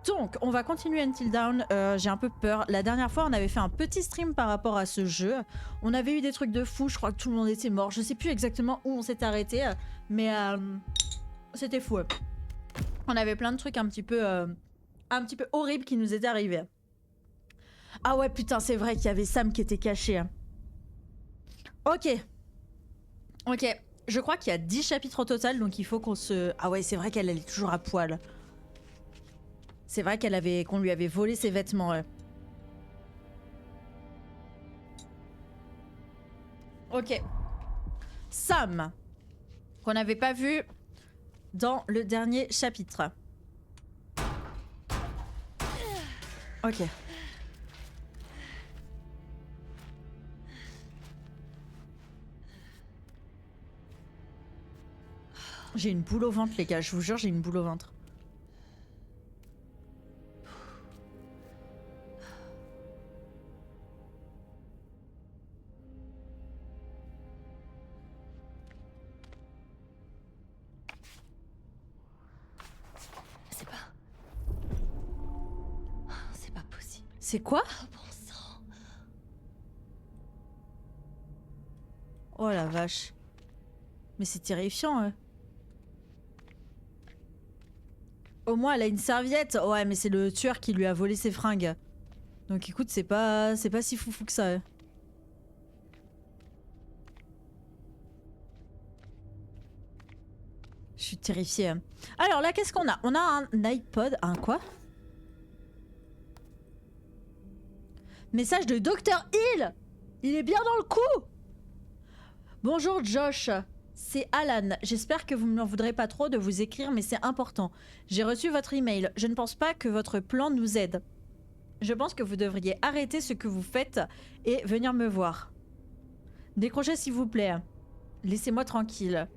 Donc, on va continuer Until Dawn. J'ai un peu peur. La dernière fois, on avait fait un petit stream par rapport à ce jeu. On avait eu des trucs de fou. Je crois que tout le monde était mort. Je sais plus exactement où on s'est arrêté, mais c'était fou. On avait plein de trucs un petit peu horribles qui nous étaient arrivés. Ah ouais, putain, c'est vrai qu'il y avait Sam qui était caché. Ok. Ok. Je crois qu'il y a 10 chapitres au total, donc il faut qu'on se... Ah ouais, c'est vrai qu'elle est toujours à poil. C'est vrai qu'on lui avait volé ses vêtements. Ouais. Ok. Sam, qu'on n'avait pas vu dans le dernier chapitre. Ok. J'ai une boule au ventre, les gars. Je vous jure, j'ai une boule au ventre. C'est pas possible. C'est quoi? Oh, bon sang. Oh la vache. Mais c'est terrifiant, hein. Au moins, elle a une serviette. Ouais, mais c'est le tueur qui lui a volé ses fringues. Donc écoute, c'est pas si foufou que ça. Hein. Je suis terrifiée. Hein. Alors là, qu'est-ce qu'on a? On a un iPod. Un quoi? Message de Dr. Hill. Il est bien dans le coup. Bonjour Josh. C'est Alan. J'espère que vous ne m'en voudrez pas trop de vous écrire, mais c'est important. J'ai reçu votre email. Je ne pense pas que votre plan nous aide. Je pense que vous devriez arrêter ce que vous faites et venir me voir. Décrochez s'il vous plaît. Laissez-moi tranquille.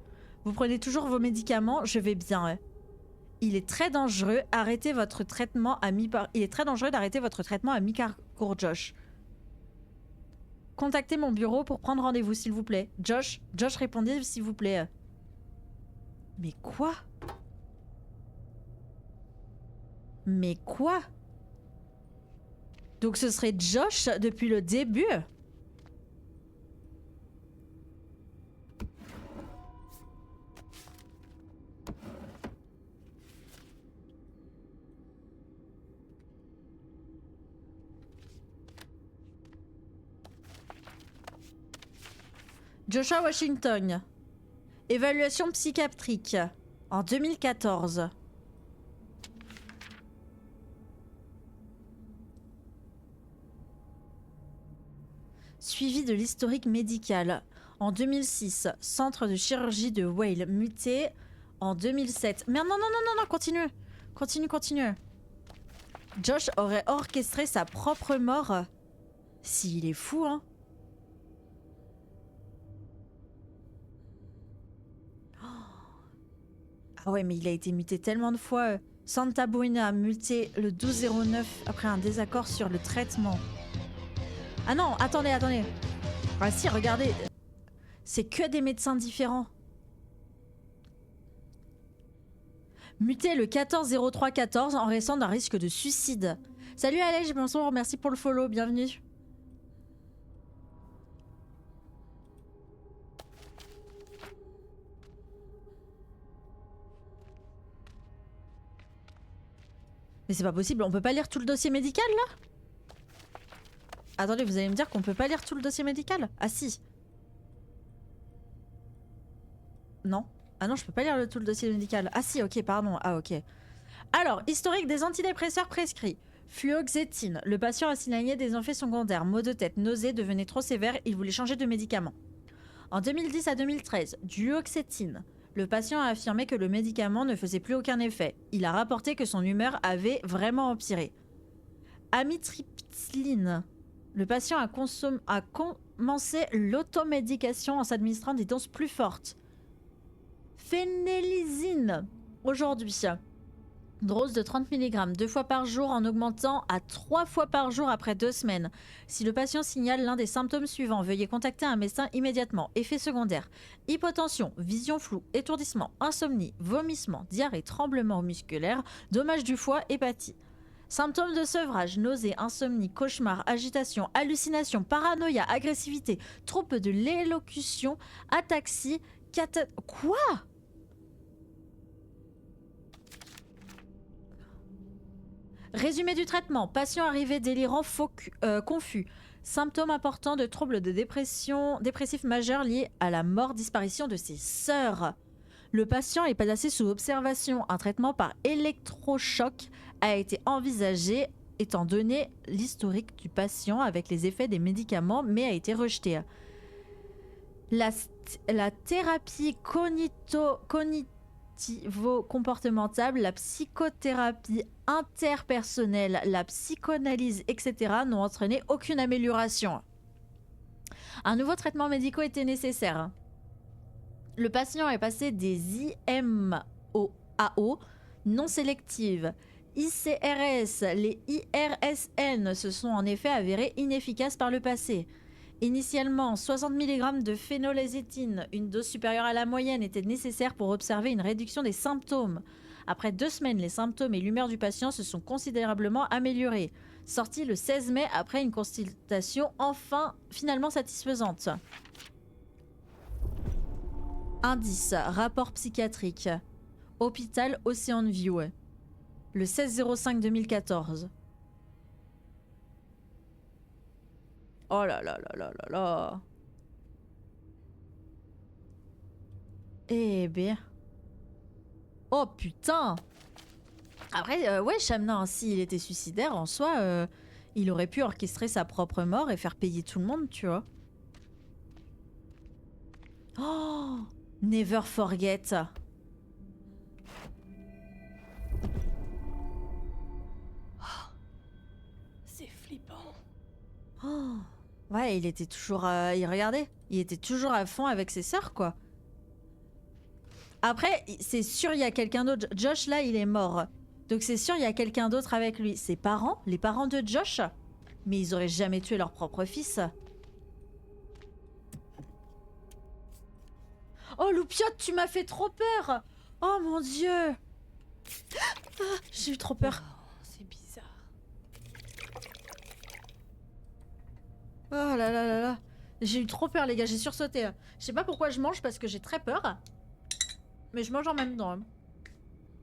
Vous prenez toujours vos médicaments, je vais bien. Il est très dangereux. Arrêtez votre traitement à Il est très dangereux d'arrêter votre traitement à mi-parcours, Josh. Contactez mon bureau pour prendre rendez-vous, s'il vous plaît. Josh, répondez, s'il vous plaît. Mais quoi? Mais quoi? Donc ce serait Josh depuis le début? Joshua Washington. Évaluation psychiatrique. En 2014. Suivi de l'historique médical. En 2006. Centre de chirurgie de Wales. Muté en 2007. Merde, non, continue. Continue. Josh aurait orchestré sa propre mort. S'il est fou, hein. Ah ouais, mais il a été muté tellement de fois. Santa Buena a muté le 12-09 après un désaccord sur le traitement. Ah non, attendez. Ah si, regardez. C'est que des médecins différents. Muté le 14-03-14 en raison d'un risque de suicide. Salut Alej, bonsoir, merci pour le follow, bienvenue. Mais c'est pas possible, on peut pas lire tout le dossier médical là? Attendez, vous allez me dire qu'on peut pas lire tout le dossier médical? Ah si. Non. Ah non, je peux pas lire tout le dossier médical. Ah si, ok, pardon. Ah ok. Alors, historique des antidépresseurs prescrits. Fluoxétine. Le patient a signalé des effets secondaires. Maux de tête, nausées devenaient trop sévères. Il voulait changer de médicament. En 2010 à 2013, duoxétine. Le patient a affirmé que le médicament ne faisait plus aucun effet. Il a rapporté que son humeur avait vraiment empiré. Amitriptyline. Le patient a commencé l'automédication en s'administrant des doses plus fortes. Phénélysine. Aujourd'hui, dose de 30 mg 2 fois par jour en augmentant à 3 fois par jour après 2 semaines. Si le patient signale l'un des symptômes suivants, veuillez contacter un médecin immédiatement. Effets secondaires: hypotension, vision floue, étourdissement, insomnie, vomissement, diarrhée, tremblement musculaire, dommage du foie, hépatie. Symptômes de sevrage, nausées, insomnie, cauchemars, agitation, hallucinations, paranoïa, agressivité, troubles de l'élocution, ataxie, Quoi? Résumé du traitement. Patient arrivé délirant, confus. Symptômes importants de troubles de dépression, dépressifs majeurs liés à la mort-disparition de ses sœurs. Le patient est placé sous observation. Un traitement par électrochoc a été envisagé étant donné l'historique du patient avec les effets des médicaments, mais a été rejeté. La thérapie cognitivo-comportementale, la psychothérapie interpersonnelle, la psychanalyse, etc. n'ont entraîné aucune amélioration. Un nouveau traitement médical était nécessaire. Le patient est passé des IMAO non sélectives. ICRS, les IRSN se sont en effet avérés inefficaces par le passé. Initialement, 60 mg de phénolazétine, une dose supérieure à la moyenne, était nécessaire pour observer une réduction des symptômes. Après 2 semaines, les symptômes et l'humeur du patient se sont considérablement améliorés. Sorti le 16 mai après une consultation finalement satisfaisante. Indice, rapport psychiatrique. Hôpital Ocean View. Le 16-05-2014. Oh là là là là là là. Eh bien. Oh putain. Après, ouais, Shamna, s'il était suicidaire, en soi, il aurait pu orchestrer sa propre mort et faire payer tout le monde, tu vois. Oh, never forget. C'est flippant. Oh. Ouais, il était toujours... regardez, il était toujours à fond avec ses sœurs, quoi. Après, c'est sûr, il y a quelqu'un d'autre. Josh, là, il est mort. Donc c'est sûr, il y a quelqu'un d'autre avec lui. Ses parents, les parents de Josh. Mais ils auraient jamais tué leur propre fils. Oh, Loupiote, tu m'as fait trop peur. Oh, mon Dieu. Ah, j'ai eu trop peur. Oh, c'est bizarre. Oh là là là là. J'ai eu trop peur, les gars. J'ai sursauté. Je sais pas pourquoi je mange, parce que j'ai très peur. Mais je mange en même temps.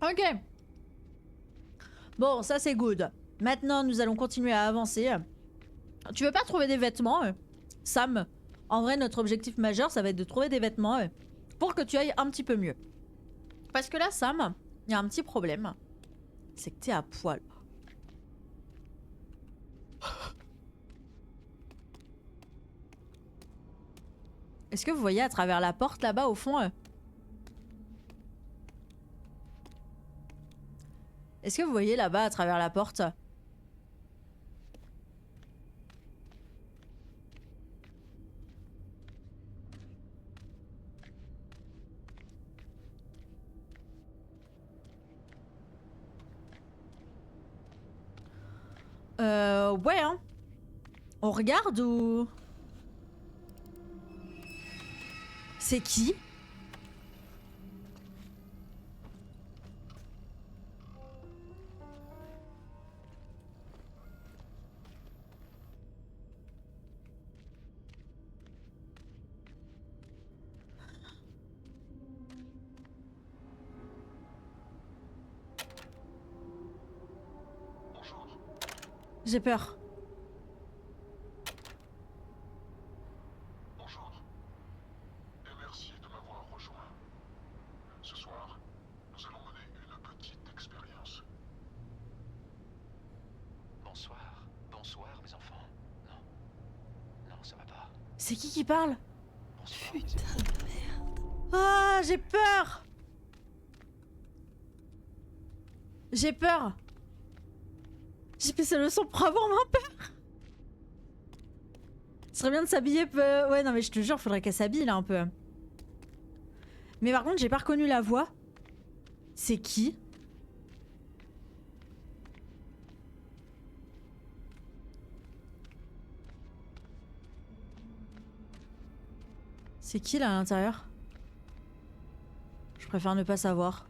Ok. Bon, ça c'est good. Maintenant, nous allons continuer à avancer. Tu veux pas trouver des vêtements, Sam? En vrai, notre objectif majeur, ça va être de trouver des vêtements pour que tu ailles un petit peu mieux. Parce que là, Sam, il y a un petit problème. C'est que t'es à poil. Est-ce que vous voyez à travers la porte là-bas au fond Est-ce que vous voyez là-bas à travers la porte ouais, hein. On regarde ou... C'est qui? J'ai peur. Bonjour. Et merci de m'avoir rejoint. Ce soir, nous allons mener une petite expérience. Bonsoir. Bonsoir, mes enfants. Non. Non, ça va pas. C'est qui parle? Bonsoir. Putain de merde. Ah, j'ai peur. J'ai peur. J'ai baissé le son pour avoir moins peur. Ce serait bien de s'habiller peu... Ouais, non mais je te jure, faudrait qu'elle s'habille là un peu. Mais par contre, j'ai pas reconnu la voix. C'est qui? C'est qui là à l'intérieur? Je préfère ne pas savoir.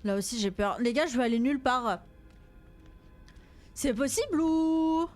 Là aussi j'ai peur. Les gars, je vais aller nulle part. C'est possible ou...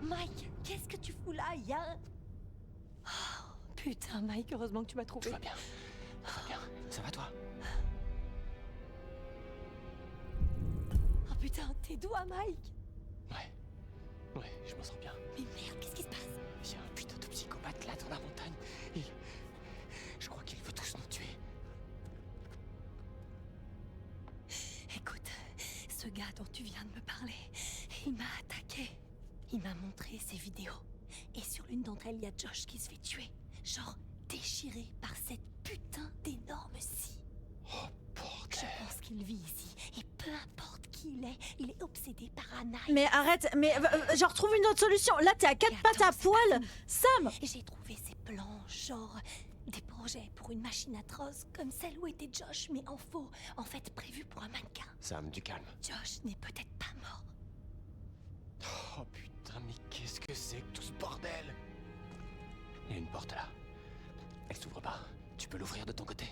Mike, qu'est-ce que tu fous là? Y'a un... Oh, putain, Mike, heureusement que tu m'as trouvé. Tout va bien. Tout va bien. Ça va, toi? Oh putain, tes doigts, Mike. Ouais. Ouais, je m'en sors bien. Mais merde, qu'est-ce qui se passe? Il y a un putain de psychopathe là dans la montagne. Il... Je crois qu'il veut tous nous tuer. Écoute, ce gars dont tu viens de me parler, il m'a attaqué. Il m'a montré ses vidéos. Et sur l'une d'entre elles, il y a Josh qui se fait tuer. Genre déchiré par cette putain d'énorme scie. Oh, bordel. Je pense qu'il vit ici. Et peu importe qui il est obsédé par Anna. Mais arrête, mais genre trouve une autre solution. Là t'es à quatre Et pattes à attends, c'est pas poil. fini. Sam. Et j'ai trouvé ces plans, genre des projets pour une machine atroce, comme celle où était Josh, mais en faux. En fait, prévu pour un mannequin. Sam, du calme. Josh n'est peut-être pas mort. Oh putain, mais qu'est-ce que c'est que tout ce bordel? Il y a une porte là. Elle s'ouvre pas. Tu peux l'ouvrir de ton côté?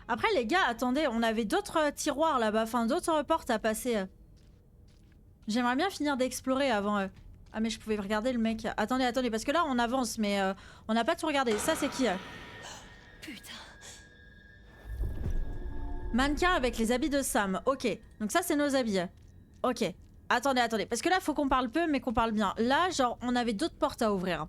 Après les gars, attendez, on avait d'autres tiroirs là-bas, enfin d'autres portes à passer. J'aimerais bien finir d'explorer avant. Ah mais je pouvais regarder le mec. Attendez, attendez, parce que là on avance, mais on n'a pas tout regardé. Ça c'est qui Putain. Mannequin avec les habits de Sam. Ok, donc ça c'est nos habits. Ok. Attendez, attendez, parce que là faut qu'on parle peu mais qu'on parle bien. Là, genre, on avait d'autres portes à ouvrir.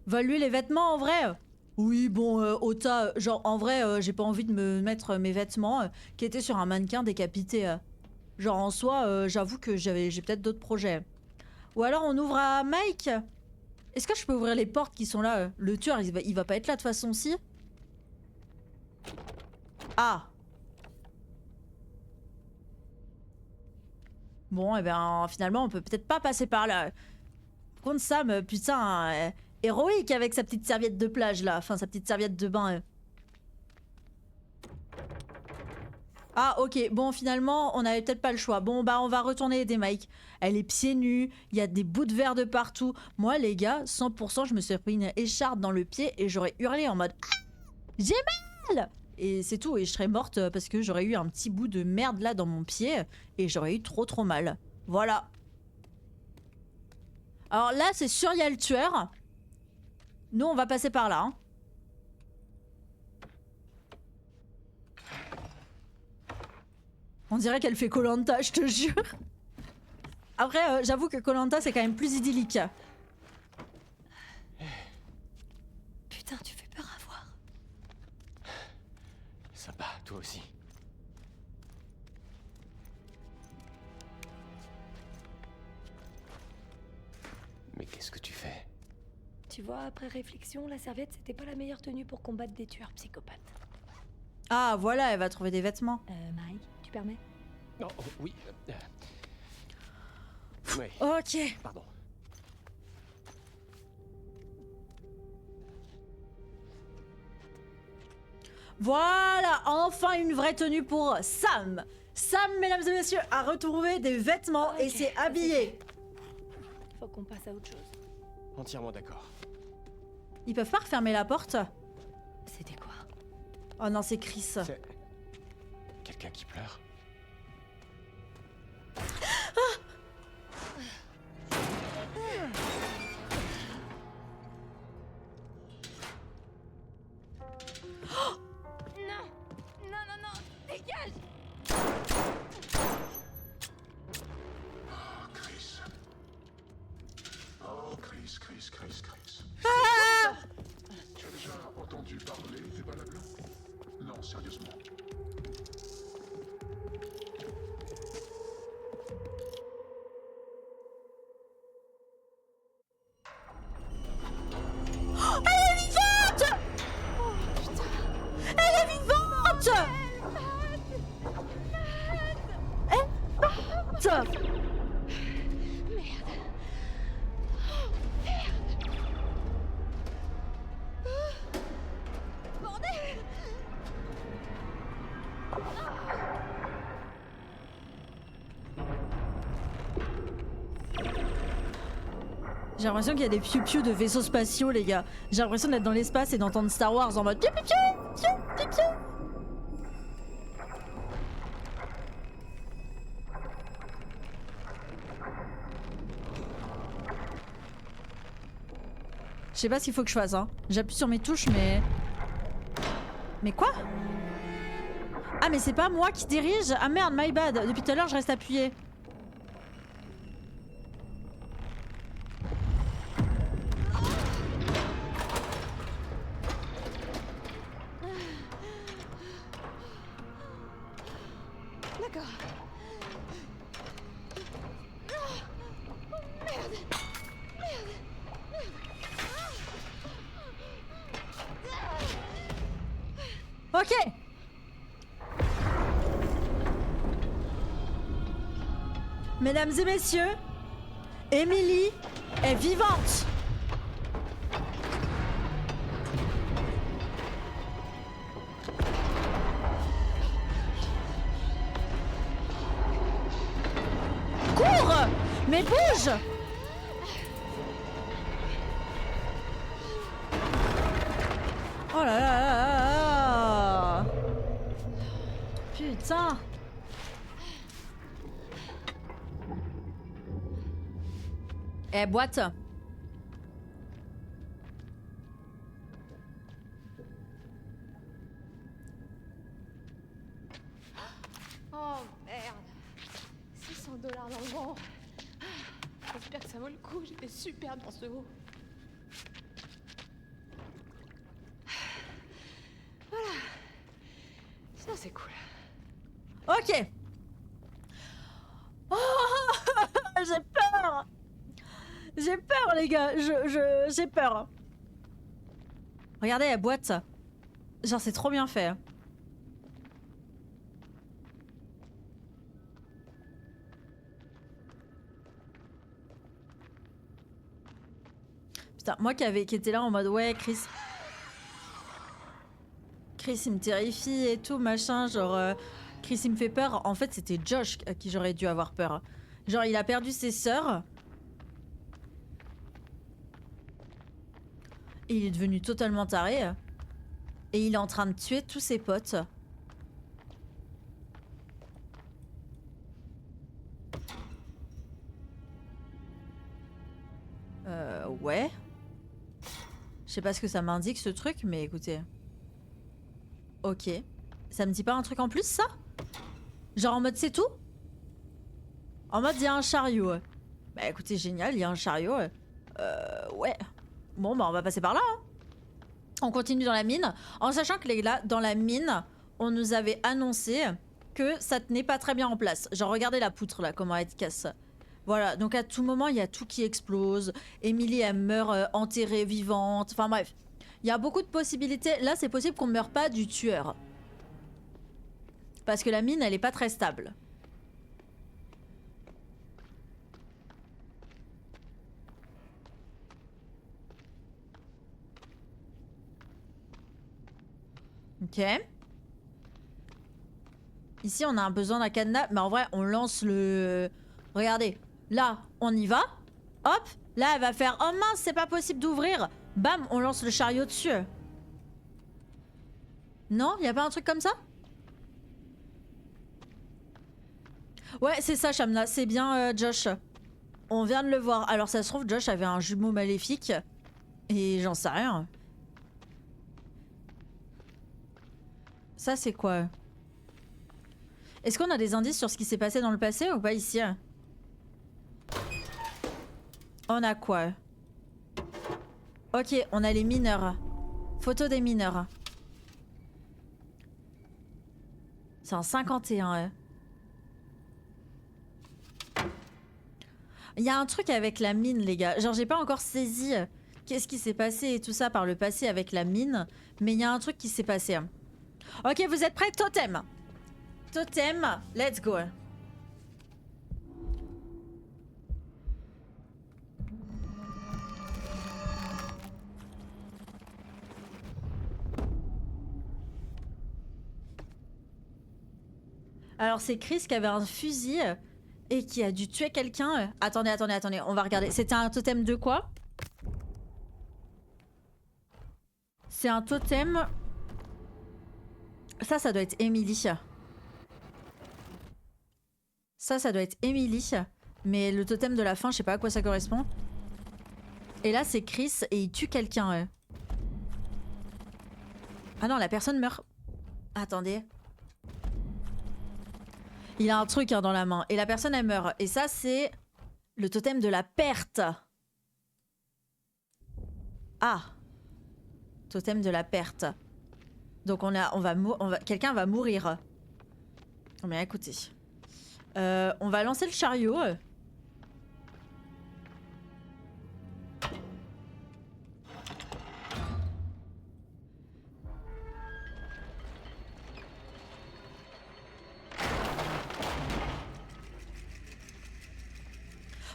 Vole-lui les vêtements en vrai. Oui, bon, Ota, genre en vrai, j'ai pas envie de me mettre mes vêtements qui étaient sur un mannequin décapité. Genre en soi, j'avoue que j'ai peut-être d'autres projets. Ou alors on ouvre à Mike. Est-ce que je peux ouvrir les portes qui sont là? Le tueur, il va pas être là de toute façon, si? Ah. Bon, et ben finalement, on peut peut-être pas passer par là. Par contre, Sam, putain, héroïque avec sa petite serviette de plage là. Enfin, sa petite serviette de bain. Ah, ok. Bon, finalement, on avait peut-être pas le choix. Bon, bah, on va retourner aider Mike. Elle est pieds nus. Il y a des bouts de verre de partout. Moi, les gars, 100%, je me suis pris une écharpe dans le pied et j'aurais hurlé en mode ah, j'ai mal! Et c'est tout. Et je serais morte parce que j'aurais eu un petit bout de merde là dans mon pied et j'aurais eu trop mal. Voilà. Alors là, c'est sûr, il y a le tueur. Nous, on va passer par là. Hein. On dirait qu'elle fait Koh-Lanta, je te jure. Après, j'avoue que Koh-Lanta, c'est quand même plus idyllique. Putain, tu fais peur à voir. Sympa, toi aussi. Mais qu'est-ce que tu fais? Tu vois, après réflexion, la serviette, c'était pas la meilleure tenue pour combattre des tueurs psychopathes. Ah, voilà, elle va trouver des vêtements. Mike, tu permets? Oh, oh, oui. Oui, Ok. pardon. Voilà, enfin une vraie tenue pour Sam. Sam, mesdames et messieurs, a retrouvé des vêtements et Ok, s'est ça, habillé. Faut qu'on passe à autre chose. Entièrement d'accord. Ils peuvent pas refermer la porte? C'était quoi? Oh non, c'est Chris. C'est... quelqu'un qui pleure? Non! Non, non, non! Dégage! Ah, Chris. Chris. Tu as déjà entendu parler des balles blancs? Non, sérieusement. J'ai l'impression qu'il y a des piou-piou de vaisseaux spatiaux, les gars. J'ai l'impression d'être dans l'espace et d'entendre Star Wars en mode piou-piou-piou, piou-piou-piou. Je sais pas ce qu'il faut que je fasse, hein. J'appuie sur mes touches, mais... Mais quoi? Ah, mais c'est pas moi qui dirige? Ah merde, my bad. Depuis tout à l'heure, je reste appuyé. D'accord. Ok. Mesdames et messieurs, Emily est vivante. Cours! Mais bouge! Oh là là là là là! Putain! Eh, boîte! Oh merde. 600 $ dans le vent. J'espère que ça vaut le coup, j'étais super dans ce haut. Voilà. Ça c'est cool. Ok! Oh, j'ai peur! J'ai peur, les gars! J'ai peur! Regardez la boîte! Genre, c'est trop bien fait. Putain, moi qui était là en mode ouais, Chris il me terrifie et tout, machin, genre Chris il me fait peur. En fait, c'était Josh à qui j'aurais dû avoir peur. Genre, il a perdu ses sœurs. Et il est devenu totalement taré. Et il est en train de tuer tous ses potes. Ouais. Je sais pas ce que ça m'indique ce truc, mais écoutez. Ok. Ça me dit pas un truc en plus, ça? Genre en mode c'est tout? En mode il y a un chariot. Bah écoutez, génial, il y a un chariot. Ouais. Bon bah on va passer par là. Hein. On continue dans la mine. En sachant que les gars, dans la mine, on nous avait annoncé que ça tenait pas très bien en place. Genre regardez la poutre là, comment elle casse. Voilà, donc à tout moment, il y a tout qui explose. Emily, elle meurt enterrée, vivante. Enfin bref, il y a beaucoup de possibilités. Là, c'est possible qu'on ne meure pas du tueur. Parce que la mine, elle est pas très stable. Ok. Ici, on a un besoin d'un cadenas. Mais en vrai, on lance le... Regardez. Là, on y va. Hop. Là, elle va faire... Oh mince, c'est pas possible d'ouvrir. Bam, on lance le chariot dessus. Non, y a pas un truc comme ça? Ouais, c'est ça, Shamna. C'est bien Josh. On vient de le voir. Alors, ça se trouve, Josh avait un jumeau maléfique. Et j'en sais rien. Ça, c'est quoi? Est-ce qu'on a des indices sur ce qui s'est passé dans le passé ou pas ici? On a quoi? Ok, on a les mineurs. Photo des mineurs. C'est en 51. Il y a un truc avec la mine, les gars. Genre, j'ai pas encore saisi qu'est-ce qui s'est passé et tout ça par le passé avec la mine. Mais il y a un truc qui s'est passé. Ok, vous êtes prêts? Totem. Totem, let's go. Alors c'est Chris qui avait un fusil et qui a dû tuer quelqu'un. Attendez, on va regarder. C'était un totem de quoi? C'est un totem... Ça doit être Emily. Ça doit être Emily. Mais le totem de la fin, je sais pas à quoi ça correspond. Et là c'est Chris et il tue quelqu'un. Ah non, la personne meurt. Attendez. Il a un truc dans la main. Et la personne, elle meurt. Et ça, c'est le totem de la perte. Ah. Totem de la perte. Donc quelqu'un va mourir. Mais écoutez. On va lancer le chariot.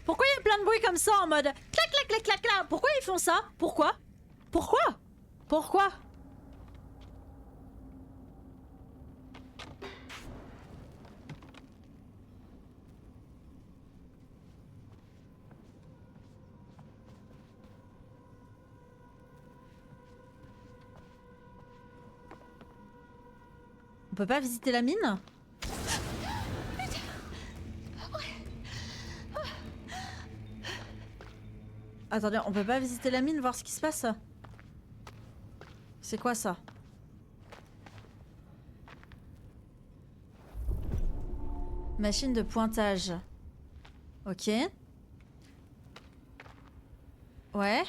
Pourquoi il y a plein de bruit comme ça en mode clac clac clac clac clac? Pourquoi ils font ça? Pourquoi? Pourquoi? Pourquoi? On peut pas visiter la mine? Attendez, on peut pas visiter la mine, voir ce qui se passe? C'est quoi ça? Machine de pointage. Ok. Ouais.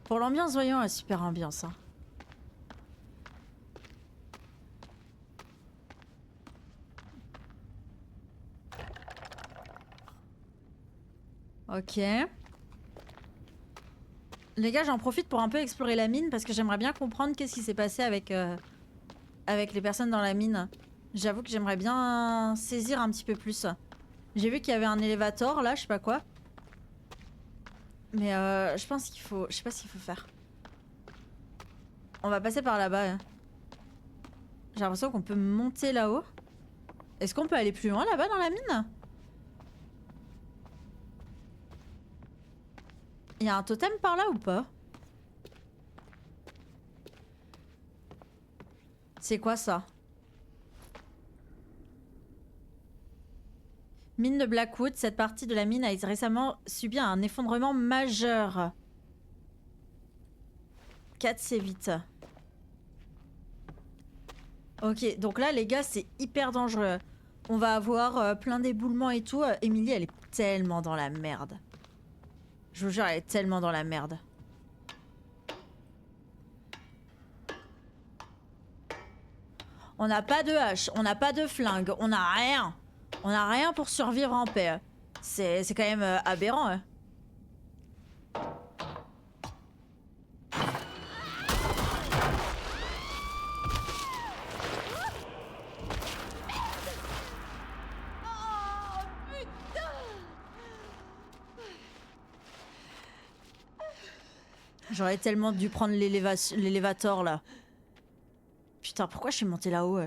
Pour l'ambiance, voyons, la super ambiance. Hein. Ok. Les gars, j'en profite pour un peu explorer la mine parce que j'aimerais bien comprendre qu'est-ce qui s'est passé avec les personnes dans la mine. J'avoue que j'aimerais bien saisir un petit peu plus. J'ai vu qu'il y avait un élévateur là, je sais pas quoi. Mais je pense qu'il faut... Je sais pas ce qu'il faut faire. On va passer par là-bas. Hein. J'ai l'impression qu'on peut monter là-haut. Est-ce qu'on peut aller plus loin là-bas dans la mine? Il y a un totem par là ou pas? C'est quoi ça? Mine de Blackwood, cette partie de la mine a récemment subi un effondrement majeur. 4C8. Ok, donc là les gars c'est hyper dangereux. On va avoir plein d'éboulements et tout. Emily elle est tellement dans la merde. Je vous jure, elle est tellement dans la merde. On n'a pas de hache, on n'a pas de flingue, on n'a rien. On n'a rien pour survivre en paix. C'est quand même aberrant. Hein. J'aurais tellement dû prendre l'élévateur là. Putain, pourquoi je suis montée là-haut?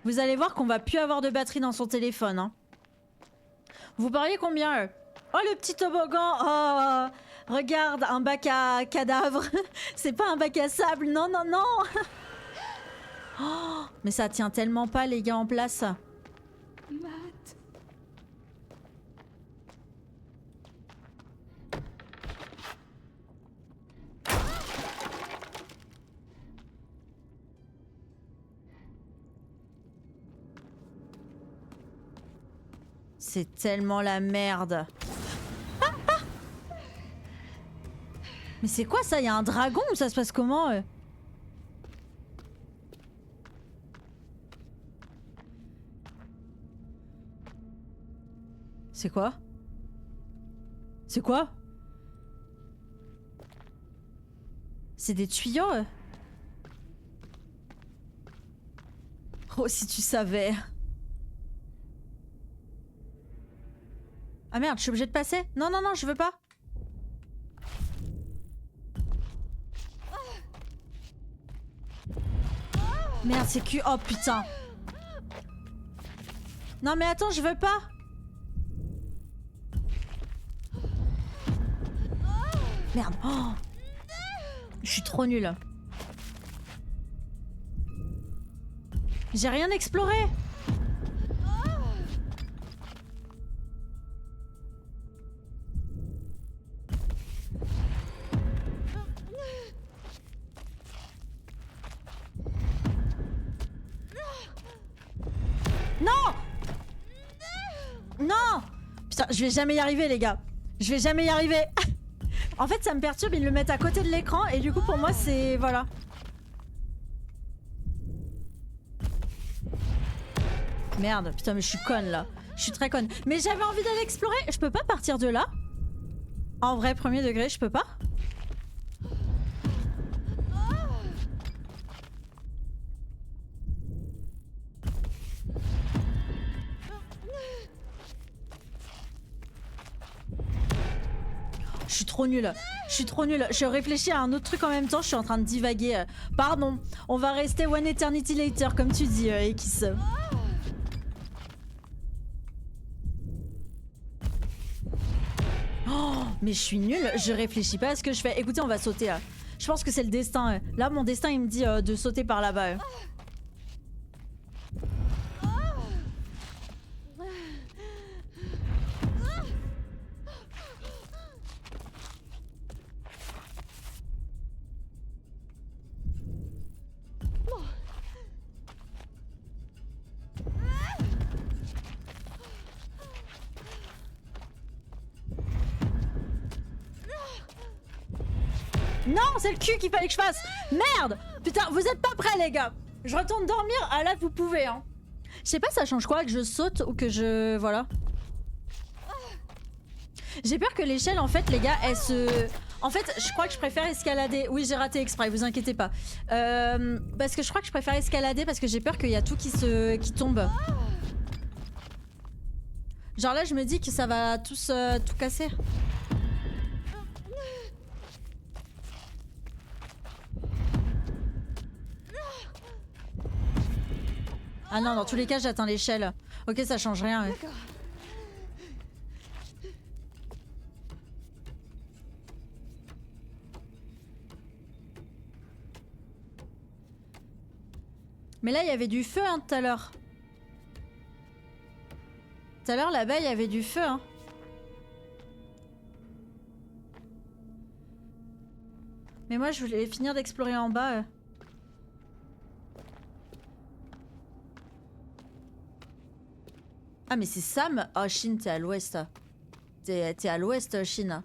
Vous allez voir qu'on va plus avoir de batterie dans son téléphone. Hein. Vous pariez combien? Oh le petit toboggan. Oh, regarde, un bac à cadavres. C'est pas un bac à sable. Non, non, non. Oh, mais ça tient tellement pas les gars en place. Matt. C'est tellement la merde. Mais c'est quoi ça? Il y a un dragon ou ça se passe comment C'est quoi? C'est quoi? C'est des tuyaux Oh, si tu savais. Ah merde, je suis obligée de passer? Non, non, non, je veux pas. Merde, c'est cul. Oh putain. Non mais attends, je veux pas. Merde. Oh. Je suis trop nulle. J'ai rien exploré. Non! Non! Putain, je vais jamais y arriver les gars. Je vais jamais y arriver. En fait, ça me perturbe, ils le mettent à côté de l'écran et du coup pour moi c'est... Voilà. Merde, putain mais je suis conne là. Je suis très conne. Mais j'avais envie d'aller explorer. Je peux pas partir de là? En vrai, premier degré, je peux pas? Je suis trop nulle. Je suis trop nulle. Je réfléchis à un autre truc en même temps. Je suis en train de divaguer. Pardon. On va rester one eternity later comme tu dis, Ekis. Oh, mais je suis nulle. Je réfléchis pas à ce que je fais. Écoutez, on va sauter là. Je pense que c'est le destin. Là, mon destin, il me dit de sauter par là-bas. Non, c'est le cul qu'il fallait que je fasse. Merde. Putain, vous êtes pas prêts les gars. Je retourne dormir. Ah là, vous pouvez hein. Je sais pas, ça change quoi que je saute ou que je... Voilà. J'ai peur que l'échelle, en fait, les gars, elle se... En fait, je crois que je préfère escalader. Oui, j'ai raté exprès, vous inquiétez pas. Parce que je crois que je préfère escalader parce que j'ai peur qu'il y a tout qui tombe. Genre là, je me dis que ça va tous tout casser. Ah non, dans tous les cas, j'atteins l'échelle. Ok, ça change rien. Ouais. Mais là, il y avait du feu hein, tout à l'heure. Tout à l'heure, là-bas, il y avait du feu. Hein. Mais moi, je voulais finir d'explorer en bas. Ah mais c'est Sam. Oh Shin, t'es à l'ouest. T'es à l'ouest, Shin.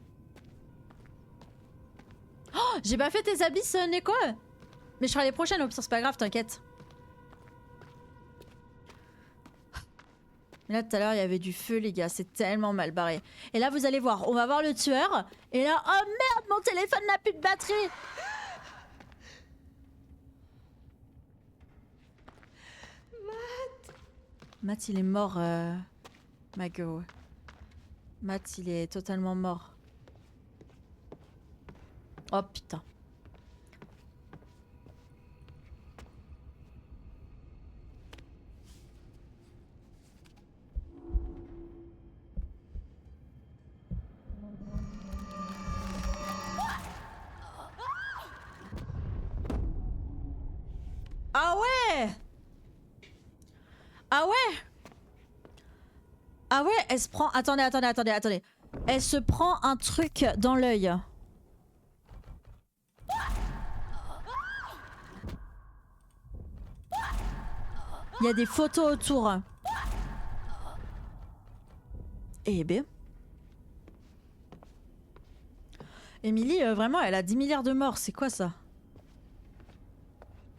Oh, j'ai pas fait tes abysses, Neko. Mais je ferai les prochaines, au pire c'est pas grave, t'inquiète. Mais là tout à l'heure il y avait du feu les gars, c'est tellement mal barré. Et là vous allez voir, on va voir le tueur. Et là, oh merde, mon téléphone n'a plus de batterie. Matt il est mort, Mago. Matt il est totalement mort. Oh putain. Ah ouais! Ah ouais! Ah ouais, elle se prend... Attendez. Elle se prend un truc dans l'œil. Il y a des photos autour. Eh ben. Emily, vraiment, elle a 10 milliards de morts. C'est quoi ça?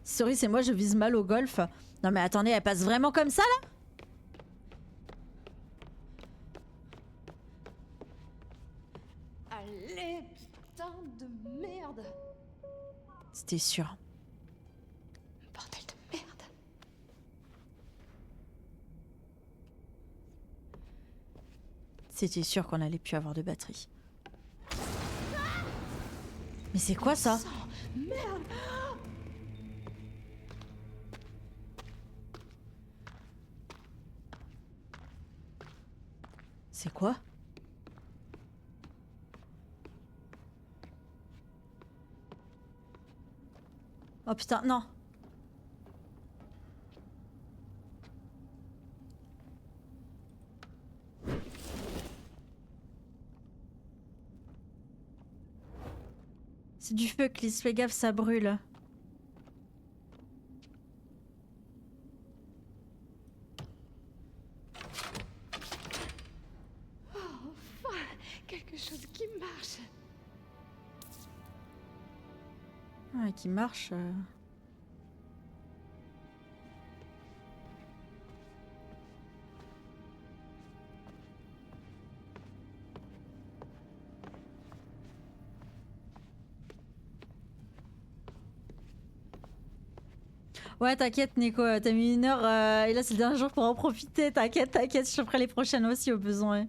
Sorry, c'est moi, je vise mal au golf. Non mais attendez, elle passe vraiment comme ça là? Allez, putain de merde. C'était sûr. Bordel de merde. C'était sûr qu'on allait plus avoir de batterie. Mais c'est quoi ça? Merde. C'est quoi? Oh putain, non. C'est du feu, Clis, fais gaffe, ça brûle. Enfin, quelque chose qui marche. Ouais, qui marche. Ouais, t'inquiète, Nico, t'as mis 1 heure et là c'est le dernier jour pour en profiter. T'inquiète, t'inquiète, je te ferai les prochaines aussi au besoin.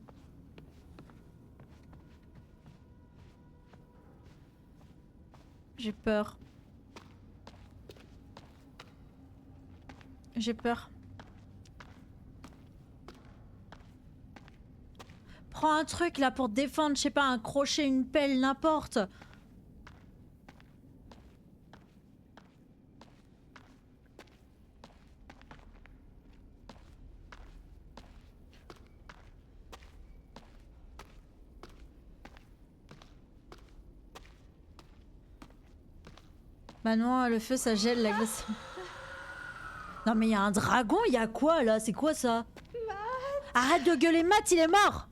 J'ai peur. J'ai peur. Prends un truc là pour te défendre, je sais pas, un crochet, une pelle, n'importe. Bah non, le feu ça gèle la glace. Non mais il y a un dragon, il y a quoi là? C'est quoi ça? Arrête de gueuler, Matt, il est mort!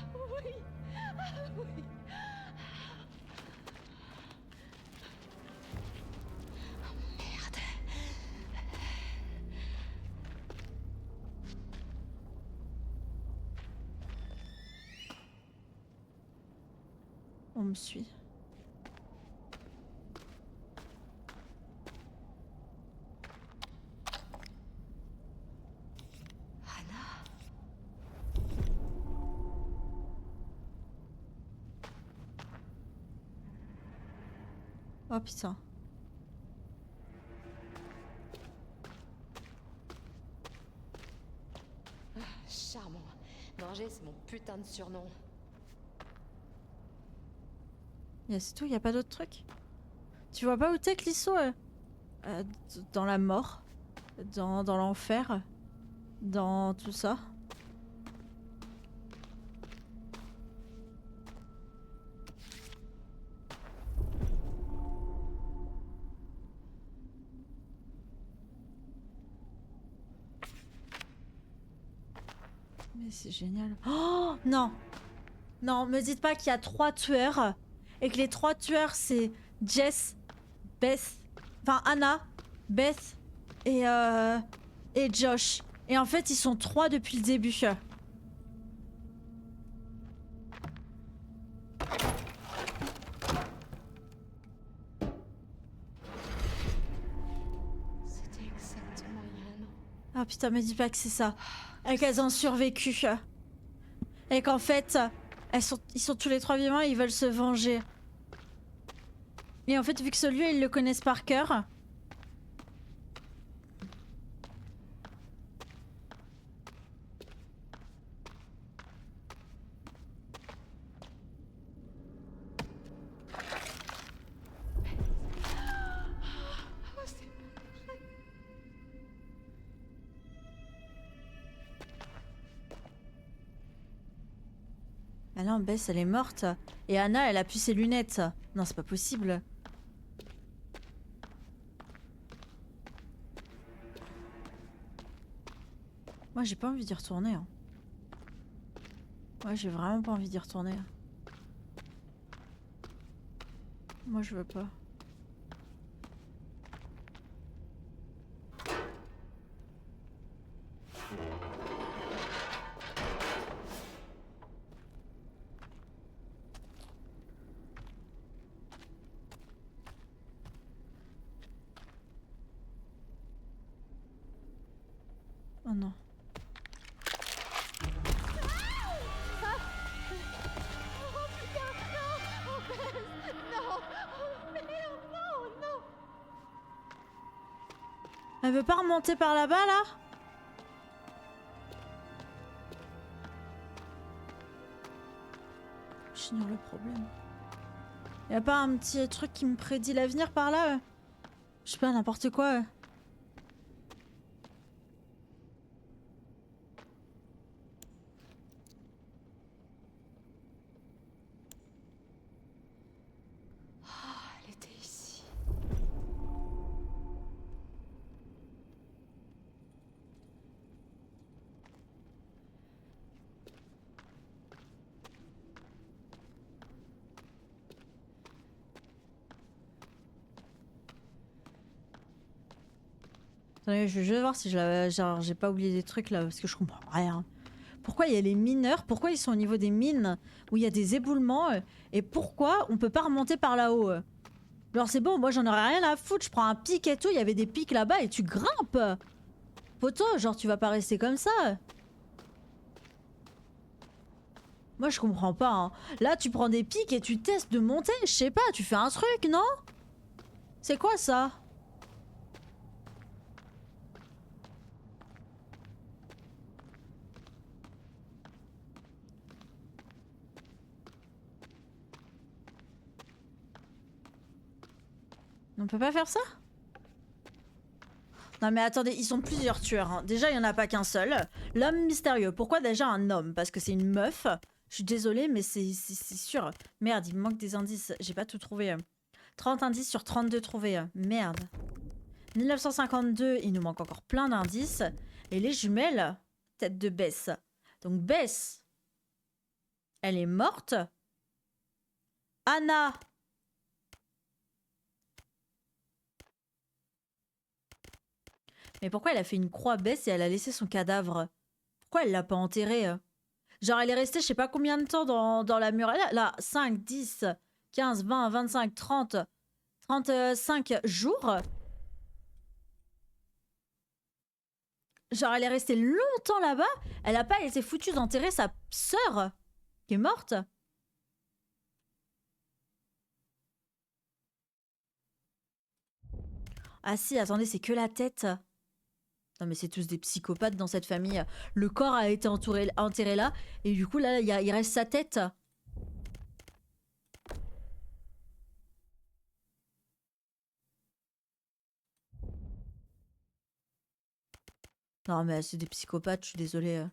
Oui. Oui. Merde. On me suit. Anna. Oh putain. Charmant. Danger, c'est mon putain de surnom. C'est tout, y a pas d'autre truc? Tu vois pas où t'es, Clisso? Dans la mort, dans l'enfer, dans tout ça. Mais c'est génial. Oh non! Non, me dites pas qu'il y a 3 tueurs et que les 3 tueurs c'est Jess, Beth, enfin Anna, Beth et Josh. Et en fait ils sont 3 depuis le début. C'était exactement il y a 1 an. Ah putain, me dis pas que c'est ça. Et qu'elles ont survécu. Et qu'en fait, ils sont tous les 3 vivants et ils veulent se venger. Et en fait, vu que ce lieu, ils le connaissent par cœur. Ah non, Bess, elle est morte. Et Anna, elle a plus ses lunettes. Non, c'est pas possible. Moi, j'ai pas envie d'y retourner. Hein. Moi, j'ai vraiment pas envie d'y retourner. Moi, je veux pas. Oh non. Elle veut pas remonter par là-bas, là? J'ignore le problème. Y a pas un petit truc qui me prédit l'avenir par là? Je sais pas, n'importe quoi. Elle était ici. Attendez, je vais juste voir si genre, j'ai pas oublié des trucs là, parce que je comprends rien. Pourquoi il y a les mineurs? Pourquoi ils sont au niveau des mines où il y a des éboulements? Et pourquoi on peut pas remonter par là-haut? Genre c'est bon, moi j'en aurais rien à foutre, je prends un pic et tout, il y avait des pics là-bas et tu grimpes! Poto, genre tu vas pas rester comme ça. Moi je comprends pas, hein. Là tu prends des pics et tu testes de monter, je sais pas, tu fais un truc, non? C'est quoi ça? On peut pas faire ça? Non mais attendez, ils sont plusieurs tueurs. Hein. Déjà, il y en a pas qu'un seul. L'homme mystérieux. Pourquoi déjà un homme? Parce que c'est une meuf. Je suis désolée, mais c'est sûr. Merde, il me manque des indices. J'ai pas tout trouvé. 30 indices sur 32 trouvés. Merde. 1952, il nous manque encore plein d'indices. Et les jumelles, tête de Bess. Donc Bess, elle est morte. Anna. Mais pourquoi elle a fait une croix Bess et elle a laissé son cadavre? Pourquoi elle l'a pas enterré? Genre elle est restée je sais pas combien de temps dans la muraille. Là, 5, 10, 15, 20, 25, 30, 35 jours. Genre elle est restée longtemps là-bas. Elle a pas été foutue d'enterrer sa sœur qui est morte. Ah si, attendez, c'est que la tête. Non mais c'est tous des psychopathes dans cette famille. Le corps a été enterré là et du coup là il reste sa tête. Non mais c'est des psychopathes, je suis désolée.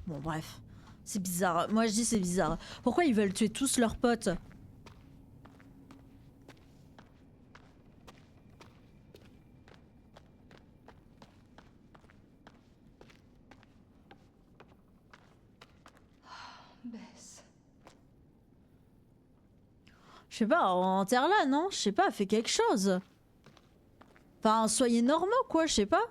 Bon bref, c'est bizarre. Moi je dis c'est bizarre. Pourquoi ils veulent tuer tous leurs potes? Bess. Je sais pas, enterre-la, non? Je sais pas, fais quelque chose. Enfin, soyez normaux quoi, je sais pas.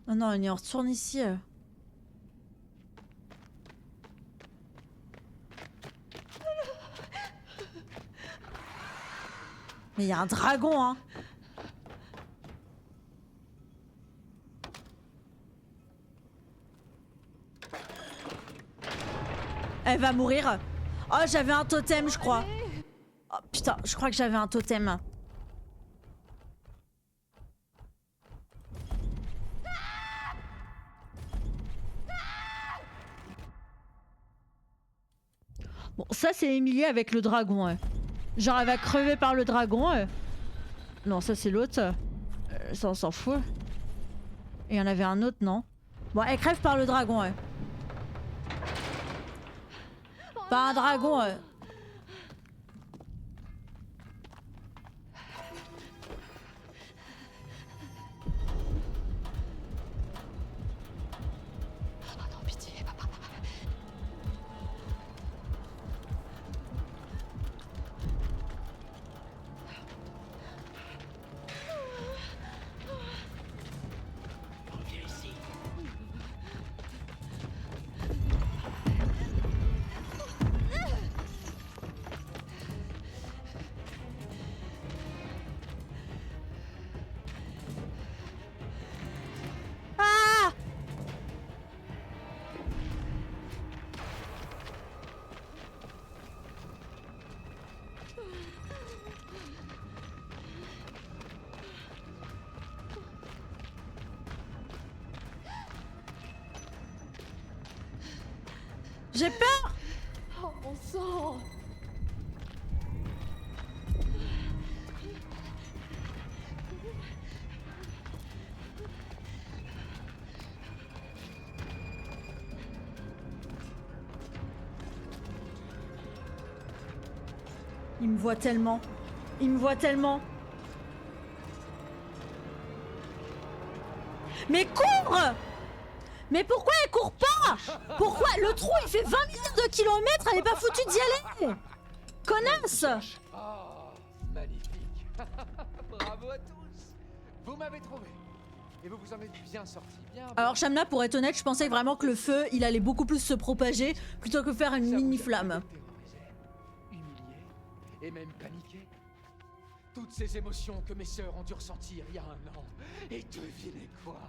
Oh non, on y retourne ici. Mais il y a un dragon, hein. Elle va mourir. Oh, j'avais un totem, je crois. Oh putain, je crois que j'avais un totem. Bon, ça c'est Emilie avec le dragon. Genre elle va crever par le dragon. Non, ça c'est l'autre. Ça on s'en fout. Et il y en avait un autre, non? Bon, elle crève par le dragon. Pas un dragon. Oh non, pitié, papa. Reviens ici. Ah! J'ai peur! Oh mon sang. Il me voit tellement. Il me voit tellement. Mais cours! Mais pourquoi elle court pas? Pourquoi? Le trou il fait 20 milliards de kilomètres, elle est pas foutue d'y aller! Connasse! Oh, magnifique. Bravo à tous. Vous m'avez trouvé. Et vous vous en êtes bien sortis. Bien. Alors Shamna, pour être honnête, je pensais vraiment que le feu il allait beaucoup plus se propager plutôt que faire une mini flamme. Humilié et même paniqué. Toutes ces émotions que mes sœurs ont dû ressentir il y a un an. Et devinez quoi?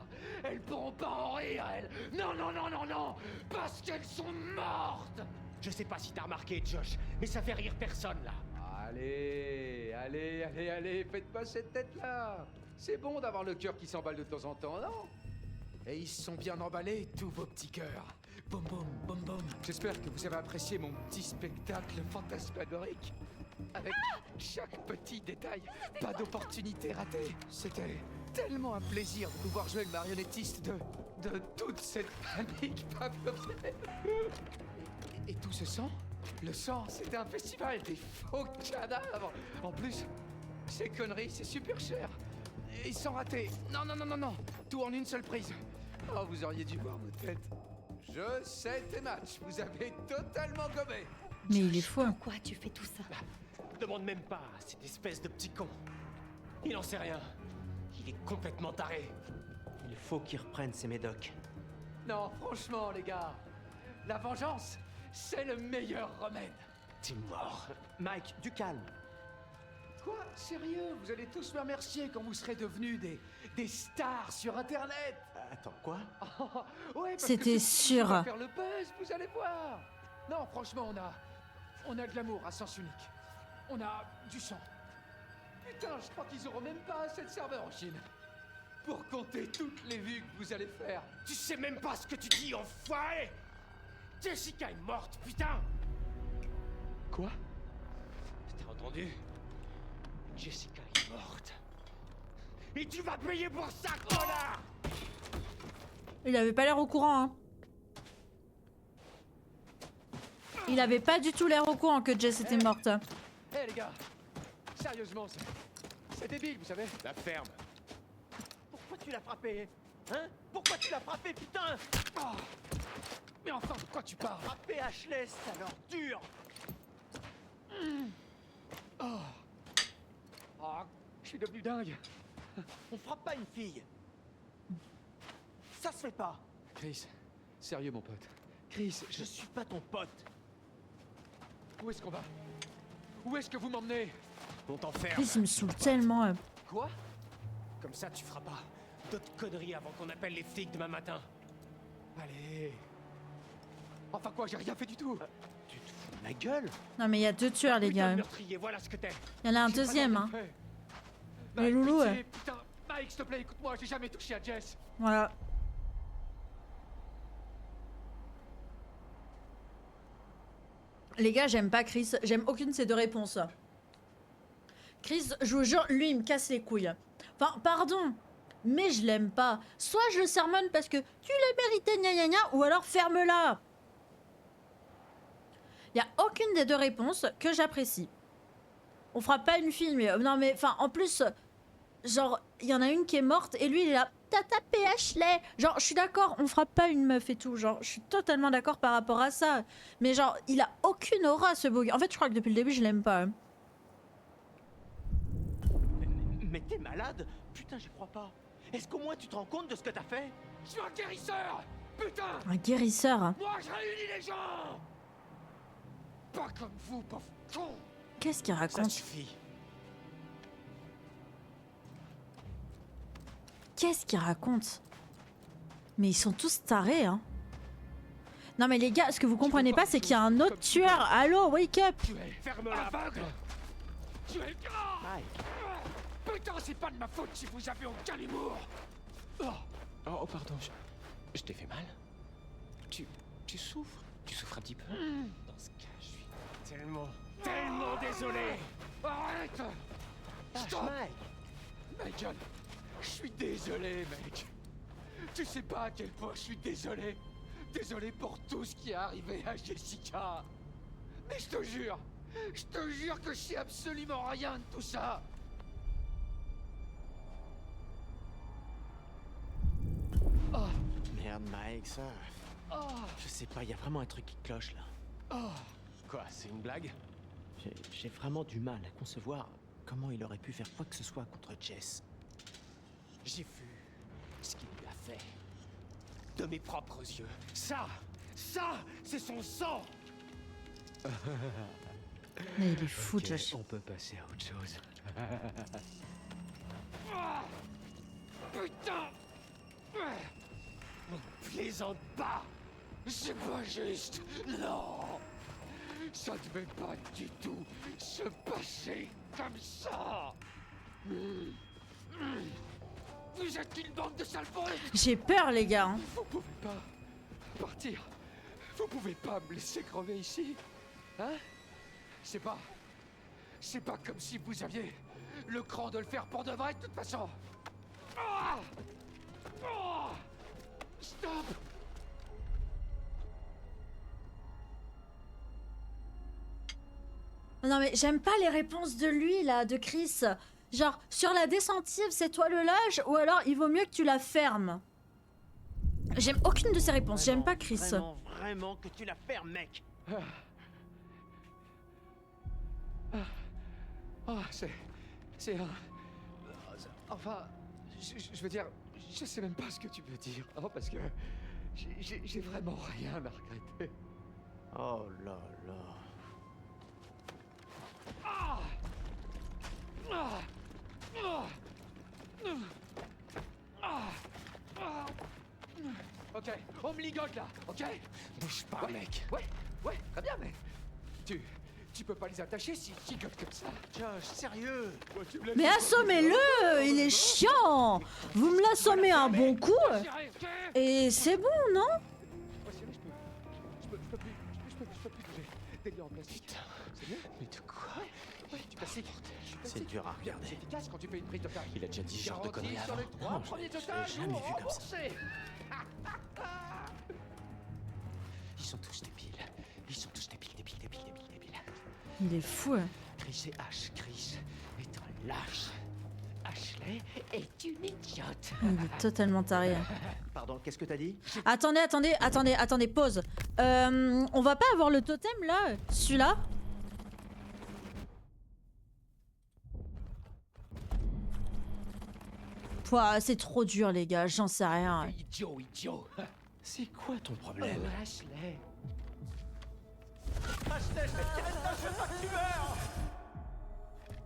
Elles pourront pas en rire, elles. Non, non, non, non, non. Parce qu'elles sont mortes. Je sais pas si t'as remarqué, Josh, mais ça fait rire personne là. Allez, allez, allez, allez, faites pas cette tête-là. C'est bon d'avoir le cœur qui s'emballe de temps en temps, non? Et ils se sont bien emballés, tous vos petits cœurs. Boum, boum, boum, boum. J'espère que vous avez apprécié mon petit spectacle fantasmagorique. Avec chaque petit détail, pas d'opportunité ratée. C'était tellement un plaisir de pouvoir jouer le marionnettiste de toute cette panique pavlovienne. Et tout ce sang? Le sang, c'était un festival des faux cadavres. En plus, ces conneries, c'est super cher. Et sans rater. Non, non, non, non, non. Tout en une seule prise. Oh, vous auriez dû voir vos têtes. Je sais tes matchs. Vous avez totalement gommé. Mais il est fou. Pourquoi tu fais tout ça? Demande même pas à cette espèce de petit con. Il en sait rien. Il est complètement taré. Il faut qu'il reprenne ses médocs. Non, franchement, les gars. La vengeance, c'est le meilleur remède. T'es mort. Mike, du calme. Quoi? Sérieux? Vous allez tous me remercier quand vous serez devenus des stars sur Internet. Attends, quoi? Ouais, parce C'était que sûr. va faire le buzz, vous allez voir. Non, franchement, on a de l'amour à sens unique. On a du sang. Putain, je crois qu'ils auront même pas assez de serveurs en Chine pour compter toutes les vues que vous allez faire. Tu sais même pas ce que tu dis, enfoiré! Jessica est morte, putain! Quoi? T'as entendu? Jessica est morte. Et tu vas payer pour ça, connard! Il avait pas l'air au courant, hein. Il avait pas du tout l'air au courant que Jess était morte. Hé les gars, sérieusement, c'est débile, vous savez. La ferme. Pourquoi tu l'as frappé? Hein? Pourquoi tu l'as frappé, putain? Oh. Mais enfin, de quoi tu parles? Frappé Ashley, sale ordure! Oh. Oh, je suis devenu dingue. On frappe pas une fille! Ça se fait pas! Chris, sérieux mon pote. Chris, Je suis pas ton pote! où est-ce qu'on va? Où est-ce que vous m'emmenez? On t'enferme. Chris, il me saoule tellement. Quoi? Comme ça, tu feras pas d'autres conneries avant qu'on appelle les flics demain matin. Allez. Enfin quoi, j'ai rien fait du tout. Tu te fous de ma gueule? Non mais il y a 2 tueurs les Putain de gars. meurtrier, voilà ce que t'es. Il y en a un J'ai pas deuxième rien hein. fait. Mais Mike, Loulou, pitié, putain, Mike, s'il te plaît, écoute-moi, j'ai jamais touché à Jess. Voilà. Les gars, j'aime pas Chris. J'aime aucune de ces deux réponses. Chris, je vous jure, lui, il me casse les couilles. Enfin, pardon, mais je l'aime pas. Soit je le sermonne parce que tu l'as mérité, gna gna gna, ou alors ferme-la. Il y a aucune des deux réponses que j'apprécie. On fera pas une fille, mais non, mais enfin, en plus, genre, il y en a une qui est morte et lui, il est là. T'as tapé Ashley. Genre, je suis d'accord, on fera pas une meuf et tout. Genre, je suis totalement d'accord par rapport à ça. Mais genre, il a aucune aura, ce beau gars. En fait, je crois que depuis le début, je l'aime pas. Hein. Mais t'es malade? Putain, j'y crois pas. Est-ce qu'au moins tu te rends compte de ce que t'as fait? Je suis un guérisseur. Putain. Un guérisseur. Moi, je réunis les gens. Pas comme vous, pauvre con. Qu'est-ce qu'il Ça raconte? suffit. Qu'est-ce qu'il raconte? Mais ils sont tous tarés, hein. Non mais les gars, ce que vous comprenez pas, c'est qu'il y a un autre tueur. Allô, wake up! Tu es Ferme-la. aveugle. Tu es gras. Mike. Putain, c'est pas de ma faute si vous avez aucun humour. Oh, pardon, je t'ai fait mal? Tu souffres? Tu souffres un petit peu? Dans ce cas, je suis Tellement désolé. Arrête. Stop. Mike. Michael, je suis désolé, mec. Tu sais pas à quel point je suis désolé. Désolé pour tout ce qui est arrivé à Jessica. Mais je te jure que je sais absolument rien de tout ça. Oh, Merde, Mike, ça. oh, Je sais pas, y a vraiment un truc qui cloche là. oh. Quoi, c'est une blague? J'ai vraiment du mal à concevoir comment il aurait pu faire quoi que ce soit contre Jess. J'ai vu ce qu'il lui a fait. De mes propres yeux. Ça, c'est son sang. Mais il est fou, Ok, Josh. on peut passer à autre chose. Putain. Plaisante pas. C'est pas juste. Non. Ça devait pas du tout se passer comme ça. Vous êtes une bande de salpons. J'ai peur, les gars. Hein. Vous pouvez pas partir. Vous pouvez pas me laisser crever ici. Hein? C'est pas comme si vous aviez le cran de le faire pour de vrai de toute façon. Ah! Ah! Stop! Non mais j'aime pas les réponses de lui, là, de Chris. Genre, sur la descentive, c'est toi le lâche, ou alors il vaut mieux que tu la fermes. J'aime aucune de ces réponses, j'aime pas Chris. Vraiment que tu la fermes, mec. Ah, c'est un... Enfin, je veux dire, je sais même pas ce que tu veux dire. Oh, parce que j'ai vraiment rien à regretter. Oh là là. Ah! Ah! Ah! Ah! Ah! Ok, on me ligote là, ok? Bouge pas, mec. Ouais, très bien, mais... Tu peux pas les attacher s'ils gigotent comme ça. Josh, sérieux. Toi, tu me laisses- Mais assommez-le, il est chiant. Vous me l'assommez un bon coup, et c'est bon, non? Ouais, c'est vrai, je peux plus bouger. T'es bien en plastique. Putain, C'est mieux? mais de quoi? Du plastique. C'est dur à regarder. C'est efficace quand tu fais une prise d'otage. Il a déjà dit ce genre de Garantie conneries sur avant. les 3 Non, premiers je l'ai otages jamais ou vu comme ça. remboursés. Ils sont tous débiles. Il est fou. Hein. Chris et Ash. Chris est un lâche. Ashley est une idiote. Il est totalement taré. Pardon, qu'est-ce que t'as dit? Attendez, pause. On va pas avoir le totem là, celui-là? Pouah, c'est trop dur les gars, j'en sais rien. Idiot. C'est quoi ton problème? Ashley.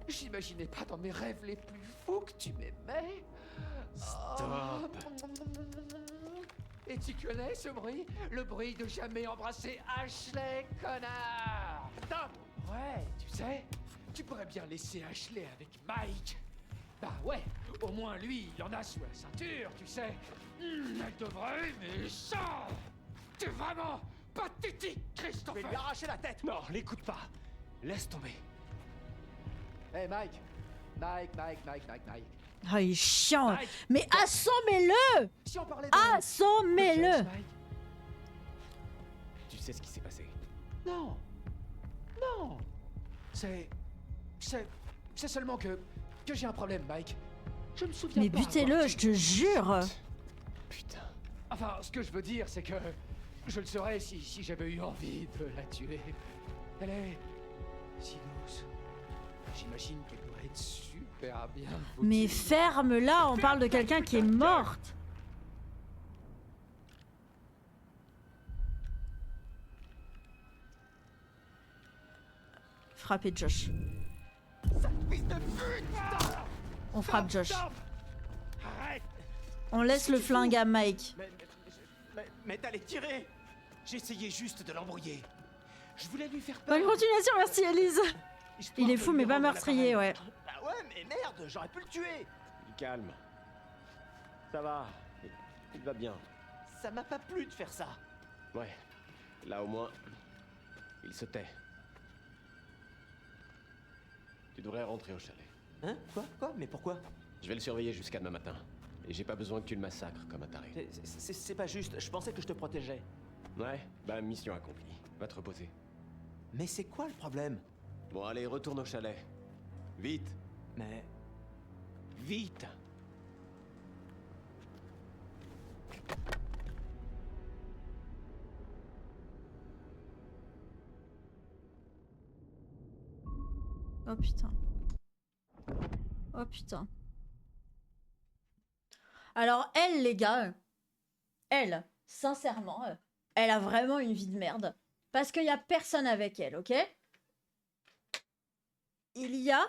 J'imaginais pas dans mes rêves les plus fous que tu m'aimais. Stop. Et tu connais ce bruit? Le bruit de jamais embrasser Ashley, connard! Stop! Ouais, tu sais, tu pourrais bien laisser Ashley avec Mike. Bah ouais, au moins lui, il en a sous la ceinture, tu sais. Elle devrait aimer ça! T'es vraiment pathétique, Je vais Christopher! lui arracher la tête. Non, l'écoute pas. Laisse tomber. Hey Mike! Mike. Ah, il est chiant. Mike. Mais assommez-le! Si on parlait de... Assommez-le! Mike. Tu sais ce qui s'est passé. Non. C'est seulement que j'ai un problème, Mike. Je me souviens Mais pas butez-le, avoir je te jure! Putain. Enfin, ce que je veux dire, c'est que je le saurais si j'avais eu envie de la tuer. Elle est si douce. J'imagine qu'elle doit être super bien foutue. Mais ferme-la, on parle de quelqu'un qui est morte! Frappez Josh. Fils de pute! On frappe Josh. Stop! Arrête! On laisse le flingue à Mike. Mais t'allais tirer! J'essayais juste de l'embrouiller. Je voulais lui faire peur. Bonne continuation, merci Elise! Histoire Il est de fou, lui mais pas rendre meurtrier, l'appareil. ouais. Bah ouais, mais merde, j'aurais pu le tuer! Calme. Ça va. Il va bien. Ça m'a pas plu de faire ça. Ouais. Là au moins, il se tait. Tu devrais rentrer au chalet. Hein? Quoi? Mais pourquoi? Je vais le surveiller jusqu'à demain matin. Et j'ai pas besoin que tu le massacres comme un taré. C'est pas juste, je pensais que je te protégeais. Ouais, bah mission accomplie. Va te reposer. Mais c'est quoi le problème? Bon allez, retourne au chalet. Vite, Mais... vite! Oh putain. Oh putain. Alors elle, les gars, elle, sincèrement, elle a vraiment une vie de merde. Parce qu'il y a personne avec elle, ok? Il y a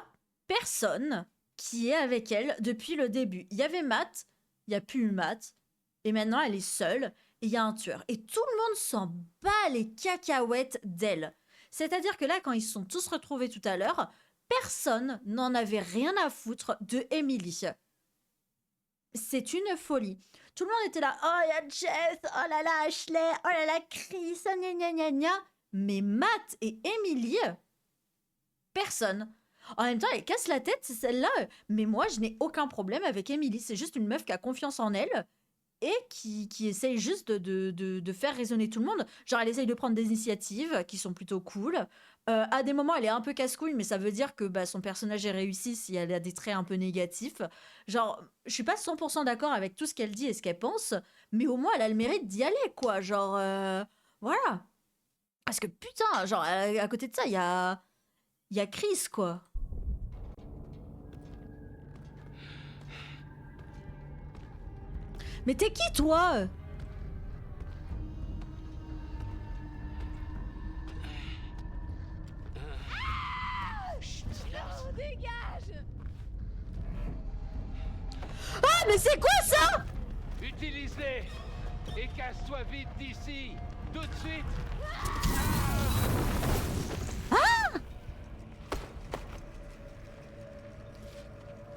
personne qui est avec elle depuis le début. Il y avait Matt, il n'y a plus eu Matt, et maintenant elle est seule, et il y a un tueur. Et tout le monde s'en bat les cacahuètes d'elle. C'est-à-dire que là, quand ils se sont tous retrouvés tout à l'heure, personne n'en avait rien à foutre de Emily. C'est une folie. Tout le monde était là, oh, il y a Jess, oh là là, Ashley, oh là là, Chris, gna gna gna gna. Mais Matt et Emily, personne. En même temps, elle casse la tête, c'est celle-là. Mais moi, je n'ai aucun problème avec Emily. C'est juste une meuf qui a confiance en elle et qui essaye juste de faire raisonner tout le monde. Genre, elle essaye de prendre des initiatives qui sont plutôt cool. À des moments, elle est un peu casse-couille, mais ça veut dire que bah, son personnage est réussi si elle a des traits un peu négatifs. Genre, je suis pas 100% d'accord avec tout ce qu'elle dit et ce qu'elle pense, mais au moins, elle a le mérite d'y aller, quoi. Genre, voilà. Parce que putain, genre, à côté de ça, il y a Chris, quoi. Mais t'es qui, toi? Dégage! Ah, mais c'est quoi ça? Utilise-les et casse-toi vite d'ici, tout de suite.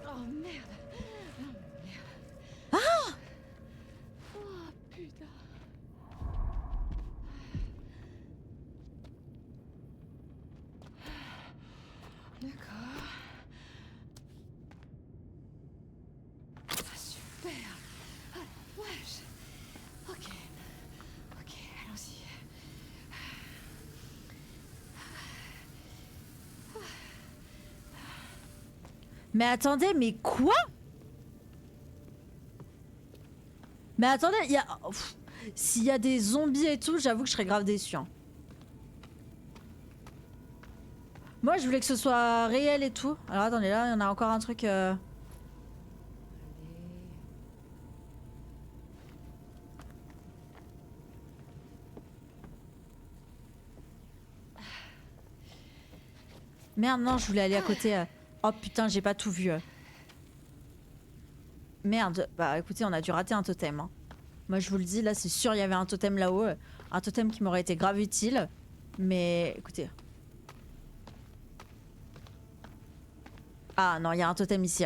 Oh merde! Ah! Oh putain! D'accord. Ah, super! Ah, wesh! Ok. Ok, allons-y. Mais attendez, mais quoi? Mais attendez, il y a... Pff, s'il y a des zombies et tout, j'avoue que je serais grave déçue. Hein. Moi, je voulais que ce soit réel et tout. Alors attendez, là, il y en a encore un truc... Merde, non, je voulais aller à côté. Oh putain, j'ai pas tout vu. Merde, bah écoutez, on a dû rater un totem. Hein. Moi je vous le dis, là c'est sûr il y avait un totem là-haut. Un totem qui m'aurait été grave utile. Mais écoutez. Ah non, il y a un totem ici.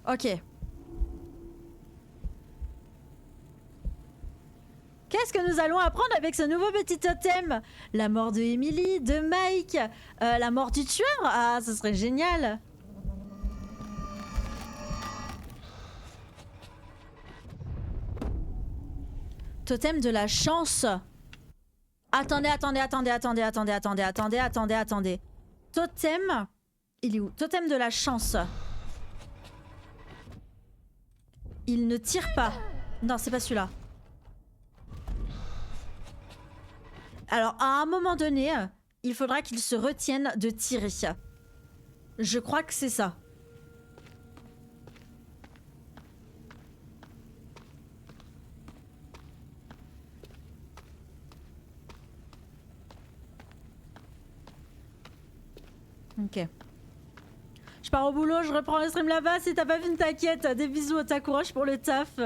Ok. Qu'est-ce que nous allons apprendre avec ce nouveau petit totem? La mort de Emily, de Mike, la mort du tueur? Ah, ce serait génial. Totem de la chance. Attendez. Totem. Il est où? Totem de la chance. Il ne tire pas. Non, c'est pas celui-là. Alors, à un moment donné, il faudra qu'il se retienne de tirer. Je crois que c'est ça. Ok. Je pars au boulot, je reprends le stream là-bas. Si t'as pas fini, t'inquiète. Des bisous, t'as courage pour le taf.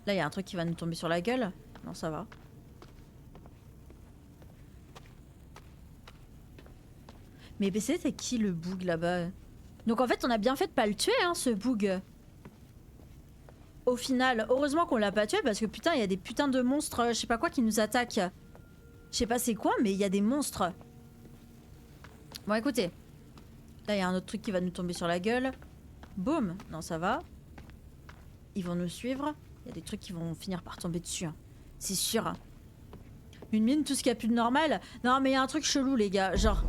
Là, il y a un truc qui va nous tomber sur la gueule. Non, ça va. Mais c'était qui le boug là-bas? Donc en fait, on a bien fait de pas le tuer, hein, ce boug. Au final, heureusement qu'on l'a pas tué parce que putain, il y a des putains de monstres, je sais pas quoi, qui nous attaquent. Je sais pas c'est quoi, mais il y a des monstres. Bon, écoutez. Là, il y a un autre truc qui va nous tomber sur la gueule. Boum. Non, ça va. Ils vont nous suivre. Il y a des trucs qui vont finir par tomber dessus. Hein. C'est sûr. Hein. Une mine, tout ce qu'il y a plus de normal. Non, mais il y a un truc chelou, les gars. Genre...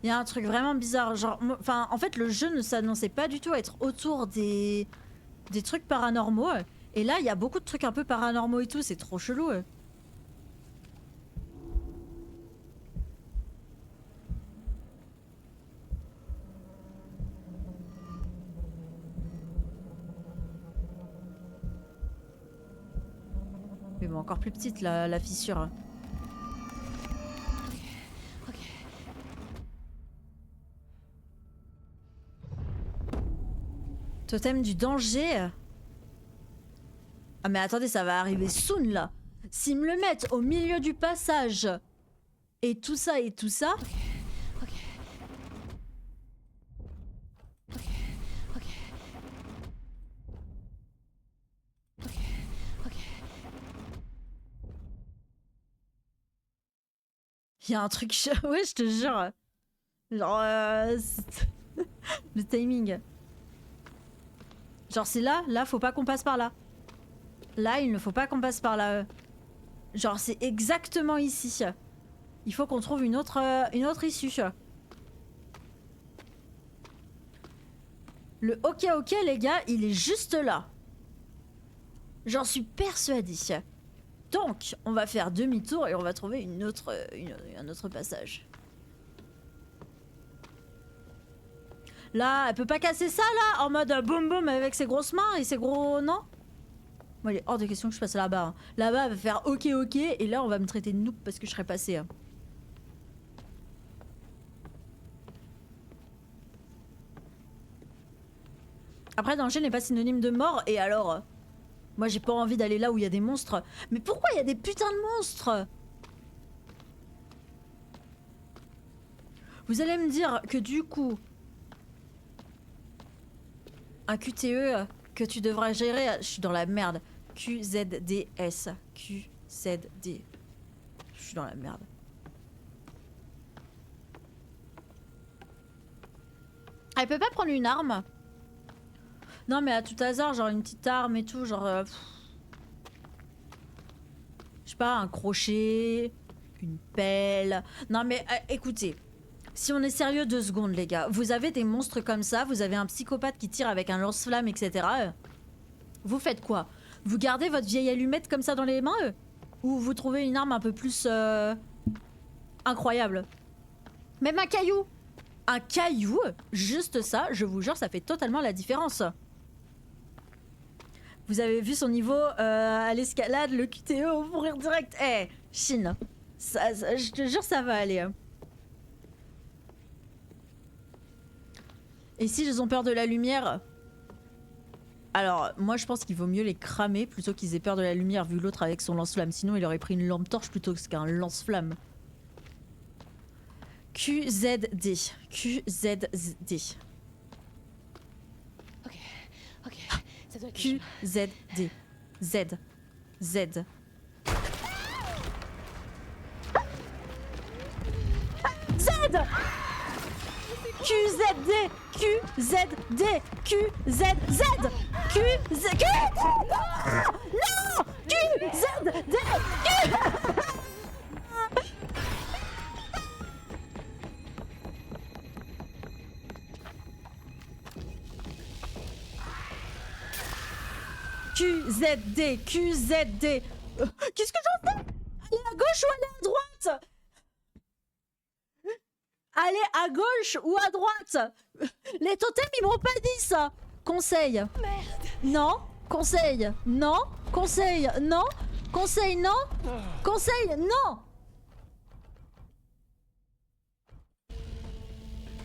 Il y a un truc vraiment bizarre. Genre... Enfin, en fait, le jeu ne s'annonçait pas du tout à être autour des trucs paranormaux. Et là, il y a beaucoup de trucs un peu paranormaux et tout. C'est trop chelou. Mais bon, encore plus petite la fissure. Ok. Totem du danger. Ah mais attendez, ça va arriver soon là. S'ils me le mettent au milieu du passage et tout ça, Ok. il y a un truc... Ouais, je te jure. Genre... le timing. Genre c'est là, faut pas qu'on passe par là. Là, il ne faut pas qu'on passe par là. Genre c'est exactement ici. Il faut qu'on trouve une autre issue. Le ok les gars, il est juste là. J'en suis persuadée. Donc, on va faire demi-tour et on va trouver un autre passage. Là, elle peut pas casser ça là, en mode boum boum avec ses grosses mains et ses gros... Non? Moi, il est hors de question que je passe là-bas. Hein. Là-bas, elle va faire ok et là, on va me traiter de noob parce que je serais passé. Hein. Après, danger n'est pas synonyme de mort et alors... Moi, j'ai pas envie d'aller là où il y a des monstres. Mais pourquoi il y a des putains de monstres? Vous allez me dire que du coup... Un QTE que tu devras gérer... Je suis dans la merde. QZDS. QZD. Je suis dans la merde. Elle peut pas prendre une arme? Non mais à tout hasard, genre une petite arme et tout, genre... je sais pas, un crochet, une pelle... Non mais écoutez, si on est sérieux 2 secondes les gars, vous avez des monstres comme ça, vous avez un psychopathe qui tire avec un lance-flamme, etc. Vous faites quoi? Vous gardez votre vieille allumette comme ça dans les mains ou vous trouvez une arme un peu plus... incroyable? Même un caillou! Un caillou, juste ça, je vous jure, ça fait totalement la différence. Vous avez vu son niveau à l'escalade, le QTE, mourir direct. Eh, Chine. Je te jure, ça va aller. Hein. Et si ils ont peur de la lumière... Alors, moi je pense qu'il vaut mieux les cramer plutôt qu'ils aient peur de la lumière vu l'autre avec son lance-flamme. Sinon, il aurait pris une lampe torche plutôt qu'un lance-flamme. QZD. QZD. Ok, ça doit être... QZD. Z. Z. Z QZD QZD QZZ QZ Non QZD QZD QZD Qu'est-ce que j'en fais? Aller à gauche ou aller à droite? Aller à gauche ou à droite? Les totems ils m'ont pas dit ça. Conseil. Merde. Non. Conseil. Non. Conseil. Non. Conseil. Non. Conseil. Non.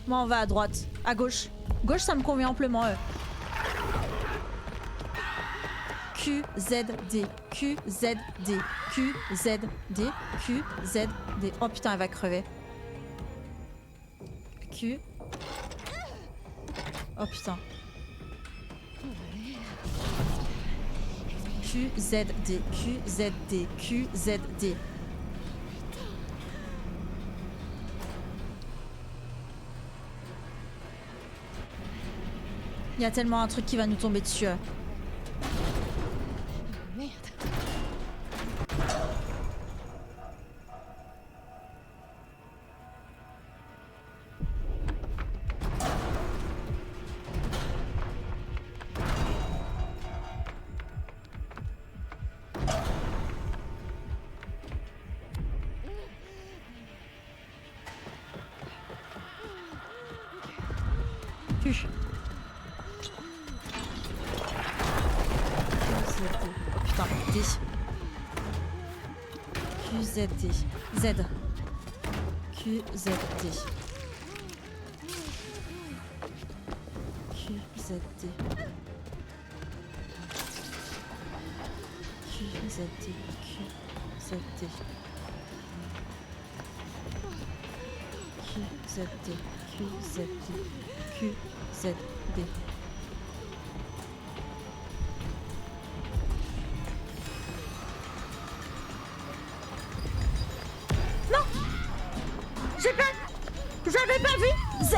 Moi on va à droite. À gauche. Gauche ça me convient amplement. QZD. QZD. QZD. QZD. Oh putain elle va crever. Q. Oh putain. QZD. QZD. QZD. Il y a tellement un truc qui va nous tomber dessus. Merde. QZD. Z. QZD. QZD. QZD. QZD. QZD. QZD. QZD. J'avais pas vu Z.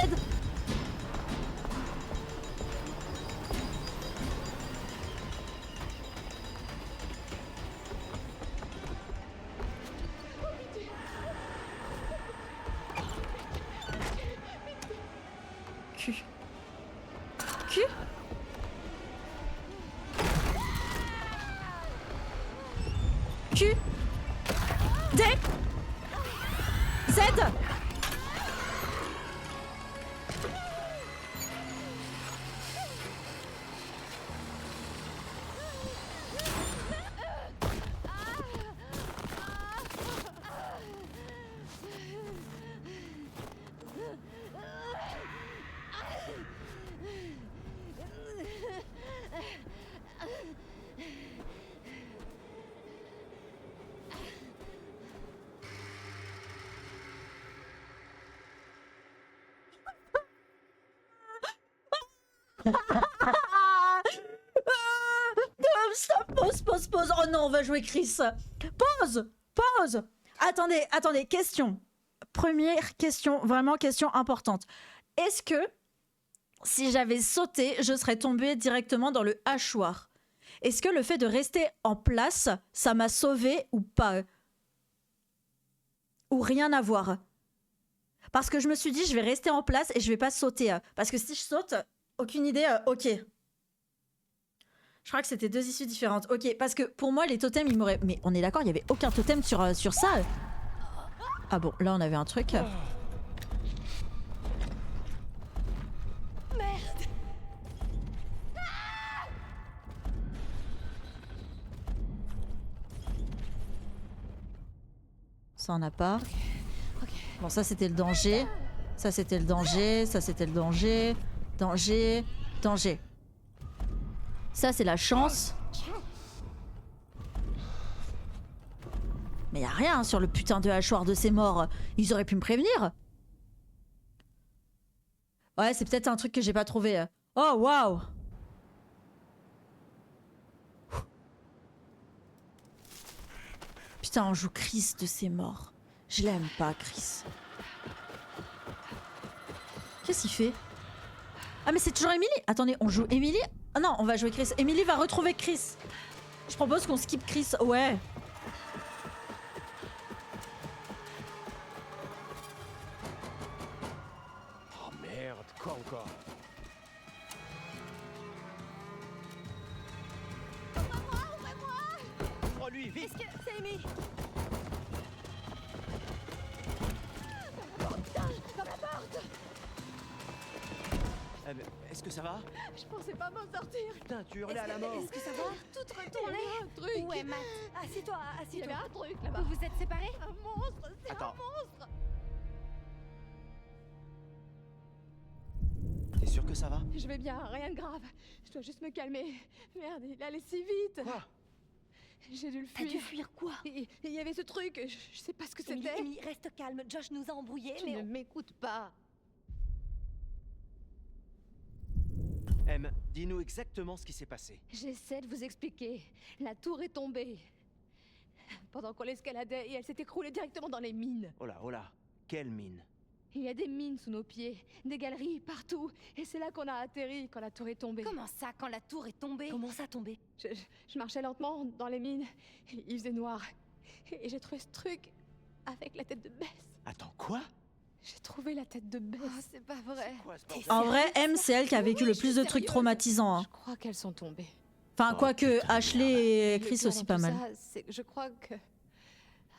Q. Q. Q. D. Z. Stop, pause. Oh non, on va jouer Chris. Pause. Attendez, question. Première question, vraiment question importante. Est-ce que si j'avais sauté, je serais tombée directement dans le hachoir? Est-ce que le fait de rester en place, ça m'a sauvé ou pas? Ou rien à voir? Parce que je me suis dit, je vais rester en place et je vais pas sauter. Parce que si je saute, aucune idée, ok. Je crois que c'était deux issues différentes. Ok, parce que pour moi, les totems, ils m'auraient... Mais on est d'accord, il n'y avait aucun totem sur ça. Ah bon, là, on avait un truc. Merde. Ça on n'a pas. Ok. Bon, ça c'était le danger. Ça c'était le danger. Ça c'était le danger. Danger. Danger. Ça c'est la chance. Mais y a rien sur le putain de hachoir de ces morts. Ils auraient pu me prévenir. Ouais, c'est peut-être un truc que j'ai pas trouvé. Oh, waouh! Putain, on joue Chris de ces morts. Je l'aime pas, Chris. Qu'est-ce qu'il fait? Ah, mais c'est toujours Emily. Attendez, on joue Emily? Ah non, on va jouer Chris. Emily va retrouver Chris. Je propose qu'on skip Chris. Ouais. Oh merde, quoi encore? Ouvre-lui, vite! Est-ce que c'est Amy? Mais est-ce que ça va? Je pensais pas m'en sortir. Putain, tu hurlais à la mort! Est-ce que ça va? Tout retourné? un truc. Ouais, Matt. Assieds-toi, Il y avait assieds-toi. un truc là-bas. Vous vous êtes séparés? Un monstre, c'est Attends. un monstre. T'es sûr que ça va? Je vais bien, rien de grave. Je dois juste me calmer. Merde, il allait si vite. Quoi? J'ai dû le T'as dû fuir. fuir quoi? Il y avait ce truc, je sais pas ce que c'était. Emily, reste calme. Josh nous a embrouillés, Tu mais ne m'écoutes pas. Em, dis-nous exactement ce qui s'est passé. J'essaie de vous expliquer. La tour est tombée. Pendant qu'on l'escaladait et elle s'est écroulée directement dans les mines. Oh là, quelle mine! Il y a des mines sous nos pieds, des galeries partout. Et c'est là qu'on a atterri quand la tour est tombée. comment ça, quand la tour est tombée? Comment ça tombé? Je marchais lentement dans les mines. Il faisait noir. Et j'ai trouvé ce truc avec la tête de Bess. Attends, quoi? J'ai trouvé la tête de Bess. Oh, c'est pas vrai. Quoi ce T'es bordel? En vrai, M, c'est elle qui a vécu Oui, le je plus suis de trucs sérieuse. traumatisants. Hein. Je crois qu'elles sont tombées. Enfin, Oh, quoique putain, Ashley et Le Chris pire aussi dans pas tout mal. ça, c'est que je crois que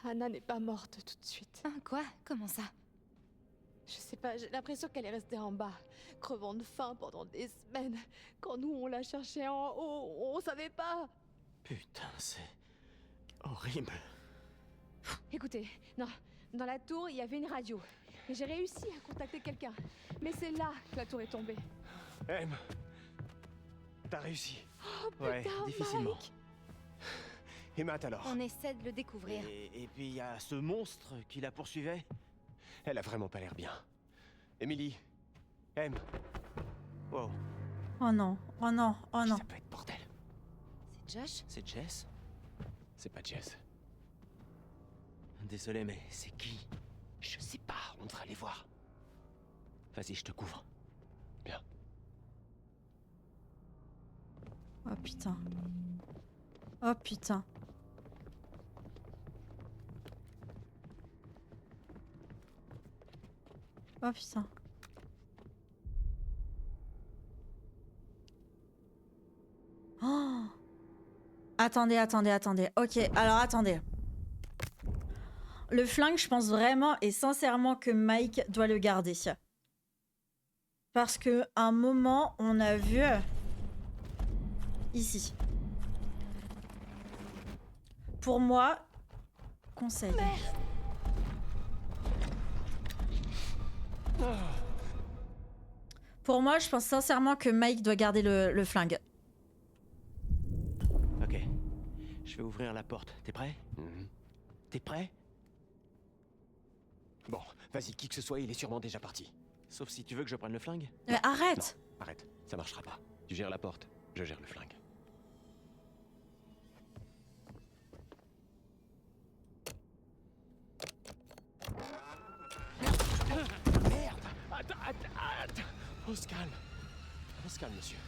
Anna n'est pas morte tout de suite. Hein, quoi? Comment ça? Je sais pas, j'ai l'impression qu'elle est restée en bas, crevant de faim pendant des semaines. Quand nous, on la cherchait en haut, on savait pas. Putain, c'est horrible. Écoutez, non, dans la tour, il y avait une radio. Et j'ai réussi à contacter quelqu'un. Mais c'est là que la tour est tombée. Em, t'as réussi. Ouais, Putain, difficilement. Mike. Et Matt alors? On essaie de le découvrir. Et puis il y a ce monstre qui la poursuivait. Elle a vraiment pas l'air bien. Emily, Em, Wow, Oh non, oh non, oh non. ça peut être bordel. C'est Josh? c'est Jess? C'est pas Jess. Désolé, mais c'est qui? Je sais pas, on devrait aller voir. Vas-y, je te couvre. Bien. Oh putain. Oh putain. Oh putain. Oh. Attendez, attendez, attendez. Ok, alors attendez. Le flingue, je pense vraiment et sincèrement que Mike doit le garder. Parce que à un moment, on a vu ici. Pour moi, conseil. Pour moi, je pense sincèrement que Mike doit garder le flingue. Ok, je vais ouvrir la porte. T'es prêt? T'es prêt? Bon, vas-y, qui que ce soit, il est sûrement déjà parti. Sauf si tu veux que je prenne le flingue. Mais arrête! Arrête, ça marchera pas. Tu gères la porte, je gère le flingue. Merde! Attends! On se calme. On se calme, monsieur.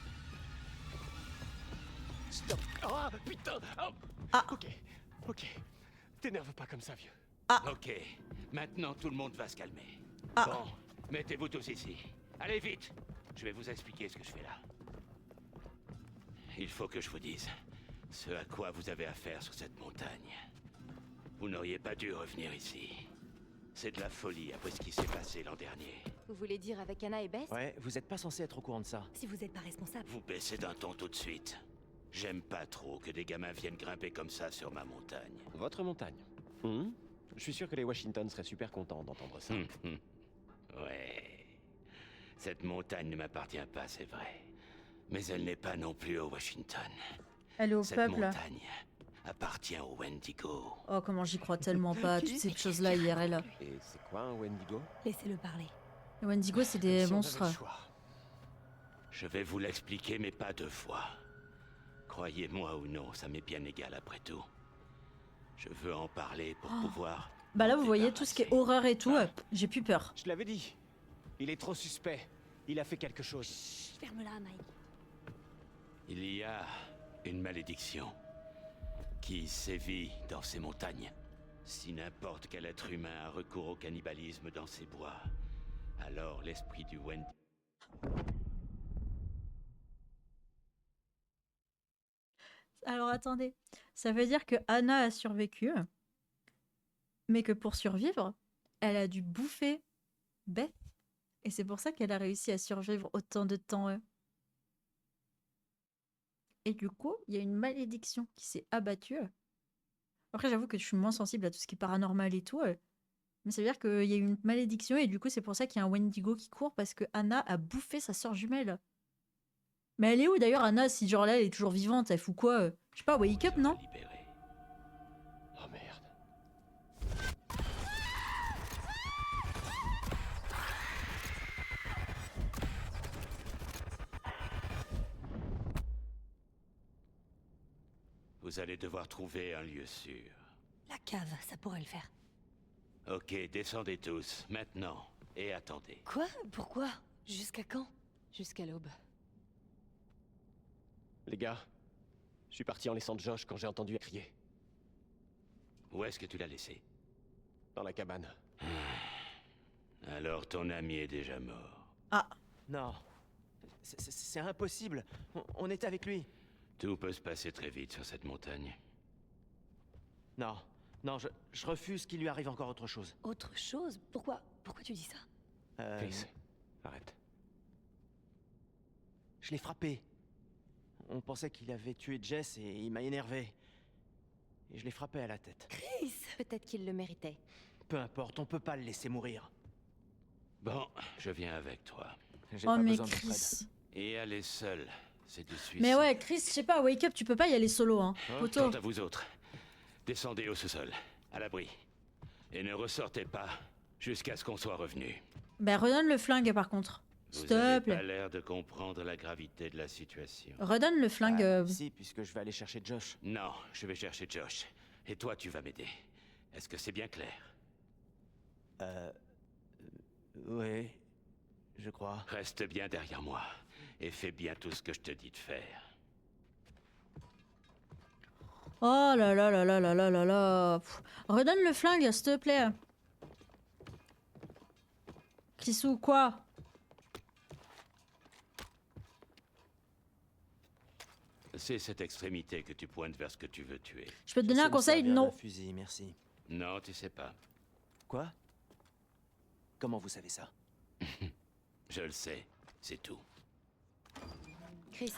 Stop! Ah, putain! Oh. Ah. Ok. T'énerve pas comme ça, vieux. Ok, maintenant tout le monde va se calmer. Ah. Bon, mettez-vous tous ici. Allez vite. Je vais vous expliquer ce que je fais là. Il faut que je vous dise ce à quoi vous avez affaire sur cette montagne. Vous n'auriez pas dû revenir ici. C'est de la folie après ce qui s'est passé l'an dernier. Vous voulez dire avec Anna et Bess? Ouais, vous êtes pas censé être au courant de ça. Si vous êtes pas responsable. Vous baissez d'un ton tout de suite. J'aime pas trop que des gamins viennent grimper comme ça sur ma montagne. Votre montagne. Je suis sûr que les Washington seraient super contents d'entendre ça. Ouais. Cette montagne ne m'appartient pas, c'est vrai. Mais elle n'est pas non plus au Washington. Elle est au Cette peuple. montagne appartient au Wendigo. Oh, comment j'y crois tellement pas, toutes ces choses-là IRL. Et c'est quoi un Wendigo? Laissez-le parler. Les Wendigo, c'est des Si on avait monstres. le choix. Je vais vous l'expliquer, mais pas 2 fois. Croyez-moi ou non, ça m'est bien égal après tout. Je veux en parler pour pouvoir... Bah là, m'en vous voyez, tout ce qui est débarrasser. horreur et tout, j'ai plus peur. Je l'avais dit. Il est trop suspect. Il a fait quelque chose. Chut, ferme-la, Mike. Il y a une malédiction qui sévit dans ces montagnes. Si n'importe quel être humain a recours au cannibalisme dans ces bois, alors l'esprit du Wendigo... Alors attendez, ça veut dire que Anna a survécu, mais que pour survivre, elle a dû bouffer Beth. Et c'est pour ça qu'elle a réussi à survivre autant de temps. Et du coup, il y a une malédiction qui s'est abattue. Après, j'avoue que je suis moins sensible à tout ce qui est paranormal et tout. Mais ça veut dire qu'il y a eu une malédiction et du coup, c'est pour ça qu'il y a un Wendigo qui court parce que Anna a bouffé sa sœur jumelle. Mais elle est où d'ailleurs, Anna, si genre là, elle est toujours vivante, elle fout quoi je sais pas, wake up, non? libéré. Oh merde. Vous allez devoir trouver un lieu sûr. La cave, ça pourrait le faire. Ok, descendez tous, maintenant, et attendez. Quoi? Pourquoi? Jusqu'à quand? Jusqu'à l'aube. Les gars, je suis parti en laissant Josh quand j'ai entendu crier. Où est-ce que tu l'as laissé? Dans la cabane. Alors ton ami est déjà mort. Ah, Non. C'est impossible. On était avec lui. Tout peut se passer très vite sur cette montagne. Non. Non, je refuse qu'il lui arrive encore autre chose. Autre chose? Pourquoi tu dis ça? Chris, arrête. Je l'ai frappé. On pensait qu'il avait tué Jess et il m'a énervé. Et je l'ai frappé à la tête. Chris! Peut-être qu'il le méritait. Peu importe, on peut pas le laisser mourir. Bon, je viens avec toi. J'ai oh pas mais besoin de votre aide. Chris. Et aller seul, c'est du suicide. Mais ouais, Chris, je sais pas, wake up, tu peux pas y aller solo, hein. Poto. Quant à vous autres, descendez au sous-sol, à l'abri. Et ne ressortez pas jusqu'à ce qu'on soit revenu. Ben redonne le flingue par contre. S'il Vous te avez plaît. pas l'air de comprendre la gravité de la situation. Redonne le flingue. Si, puisque je vais aller chercher Josh. Non, je vais chercher Josh. Et toi, tu vas m'aider. Est-ce que c'est bien clair? Oui, je crois. Reste bien derrière moi. Et fais bien tout ce que je te dis de faire. Oh là là là là là là là là. Pff. Redonne le flingue, s'il te plaît. Chrisou, quoi? C'est cette extrémité que tu pointes vers ce que tu veux tuer. Je peux te donner un conseil? Non. Fusil, merci. Non, tu sais pas. Quoi? Comment vous savez ça? Je le sais, c'est tout. Chris,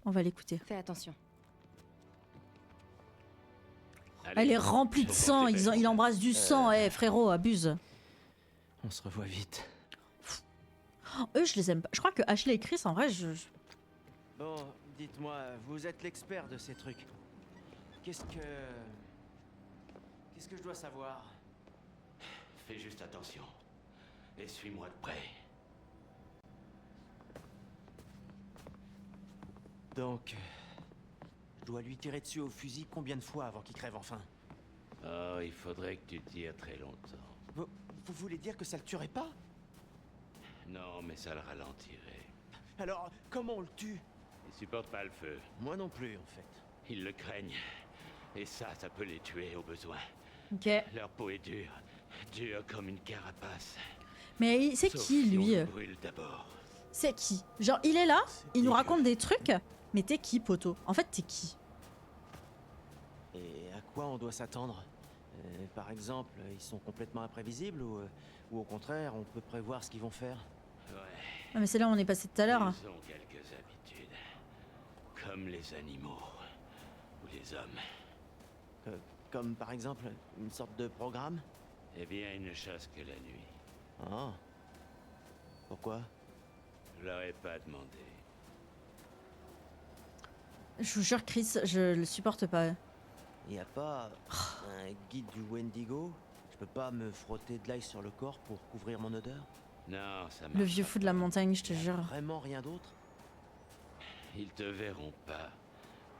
On va l'écouter. fais attention. Allez, Elle est remplie de sang, il embrasse du sang, frérot, abuse. On se revoit vite. Oh, eux, je les aime pas. Je crois que Ashley et Chris, en vrai, Bon, dites-moi, vous êtes l'expert de ces trucs. Qu'est-ce que je dois savoir? Fais juste attention. Et suis-moi de près. Donc, je dois lui tirer dessus au fusil combien de fois avant qu'il crève enfin? Oh, il faudrait que tu tires très longtemps. Vous voulez dire que ça le tuerait pas? Non, mais ça le ralentirait. Alors, comment on le tue? Ils supportent pas le feu. Moi non plus, en fait. Ils le craignent. Et ça peut les tuer au besoin. Ok. Leur peau est dure. Dure comme une carapace. Mais c'est Sauf qui, si on lui? le brûle d'abord. C'est qui? Genre, il est là, il nous raconte des trucs, mais t'es qui, poto? En fait, t'es qui? Et à quoi on doit s'attendre? Par exemple, ils sont complètement imprévisibles ou au contraire, on peut prévoir ce qu'ils vont faire? Ouais. Ah, mais c'est là où on est passé tout à l'heure. Ils ont quelques habitudes. Comme les animaux. Ou les hommes. Comme par exemple une sorte de programme? Eh bien, ils ne chassent que la nuit. Ah. Pourquoi? Je leur ai pas demandé. Je vous jure, Chris, je le supporte pas. Y a pas un guide du Wendigo? Je peux pas me frotter de l'ail sur le corps pour couvrir mon odeur? Non, ça marche Le vieux pas. fou de la montagne, je te jure. Vraiment rien d'autre? Ils te verront pas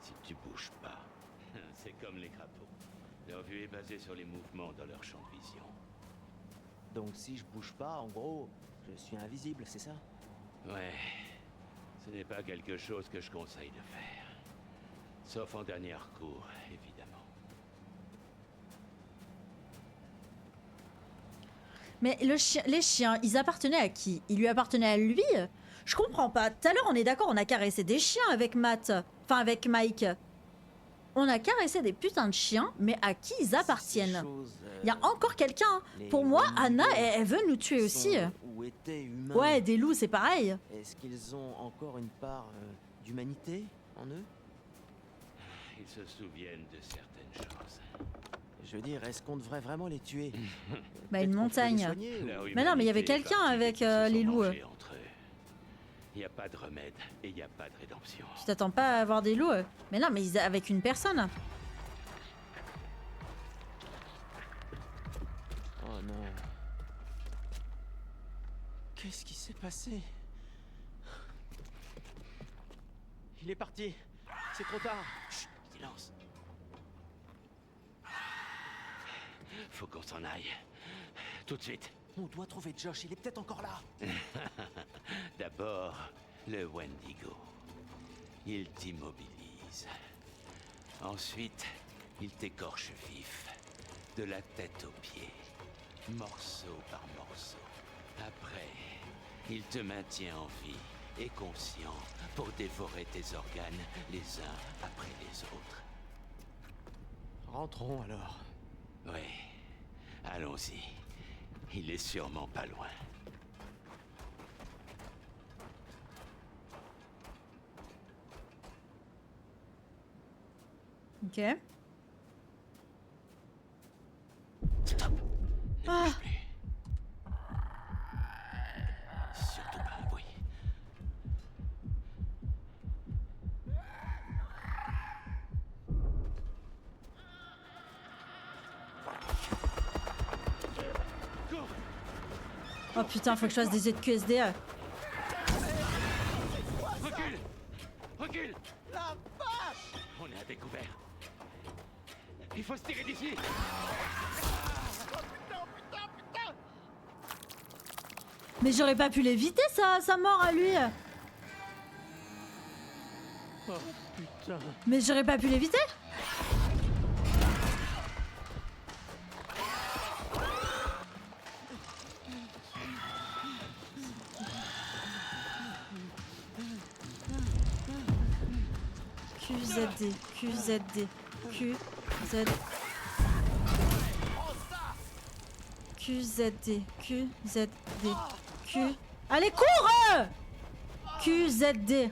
si tu bouges pas. C'est comme les crapauds. Leur vue est basée sur les mouvements dans leur champ de vision. Donc si je bouge pas, en gros, je suis invisible, c'est ça? Ouais, ce n'est pas quelque chose que je conseille de faire. Sauf en dernier recours, évidemment. Mais les chiens, ils appartenaient à qui? Ils lui appartenaient à lui? Je comprends pas. Tout à l'heure, on est d'accord, on a caressé des chiens avec Matt. Enfin, avec Mike. On a caressé des putains de chiens, mais à qui ils appartiennent? Il y a encore quelqu'un. Pour moi, Anna, elle veut nous tuer aussi. Ou étaient humains. Ouais, des loups, c'est pareil. Est-ce qu'ils ont encore une part d'humanité en eux? Ils se souviennent de certaines choses. Je veux dire, est-ce qu'on devrait vraiment les tuer? Bah, une Peut-être qu'on peut les montagne. soigner, ou- Leur Mais non, mais il y avait humanité est quelqu'un partie avec dès qu'ils se les sont loups. mangés entre eux. Il n'y a pas de remède et il n'y a pas de rédemption. Tu t'attends pas à avoir des loups? Mais non, mais avec une personne. Oh non. Qu'est-ce qui s'est passé? Il est parti. C'est trop tard. Chut, silence. Faut qu'on s'en aille. Tout de suite. On doit trouver Josh, il est peut-être encore là. D'abord, le Wendigo. Il t'immobilise. Ensuite, il t'écorche vif. De la tête aux pieds. Morceau par morceau. Après, il te maintient en vie et conscient pour dévorer tes organes les uns après les autres. Rentrons alors. Oui, allons-y. Il est sûrement pas loin. Ok. Stop. Ne Ah. bouge plus. Surtout pas un bruit. Cours. Oh putain, faut que je fasse des jets de QSD. Recule. Recule. La vache. On est à découvert. Il faut se tirer d'ici. Mais j'aurais pas pu l'éviter, sa mort à lui. Oh putain. Mais j'aurais pas pu l'éviter. QZD, QZD, QZD. QZD, QZD, Q. Allez, cours! QZD.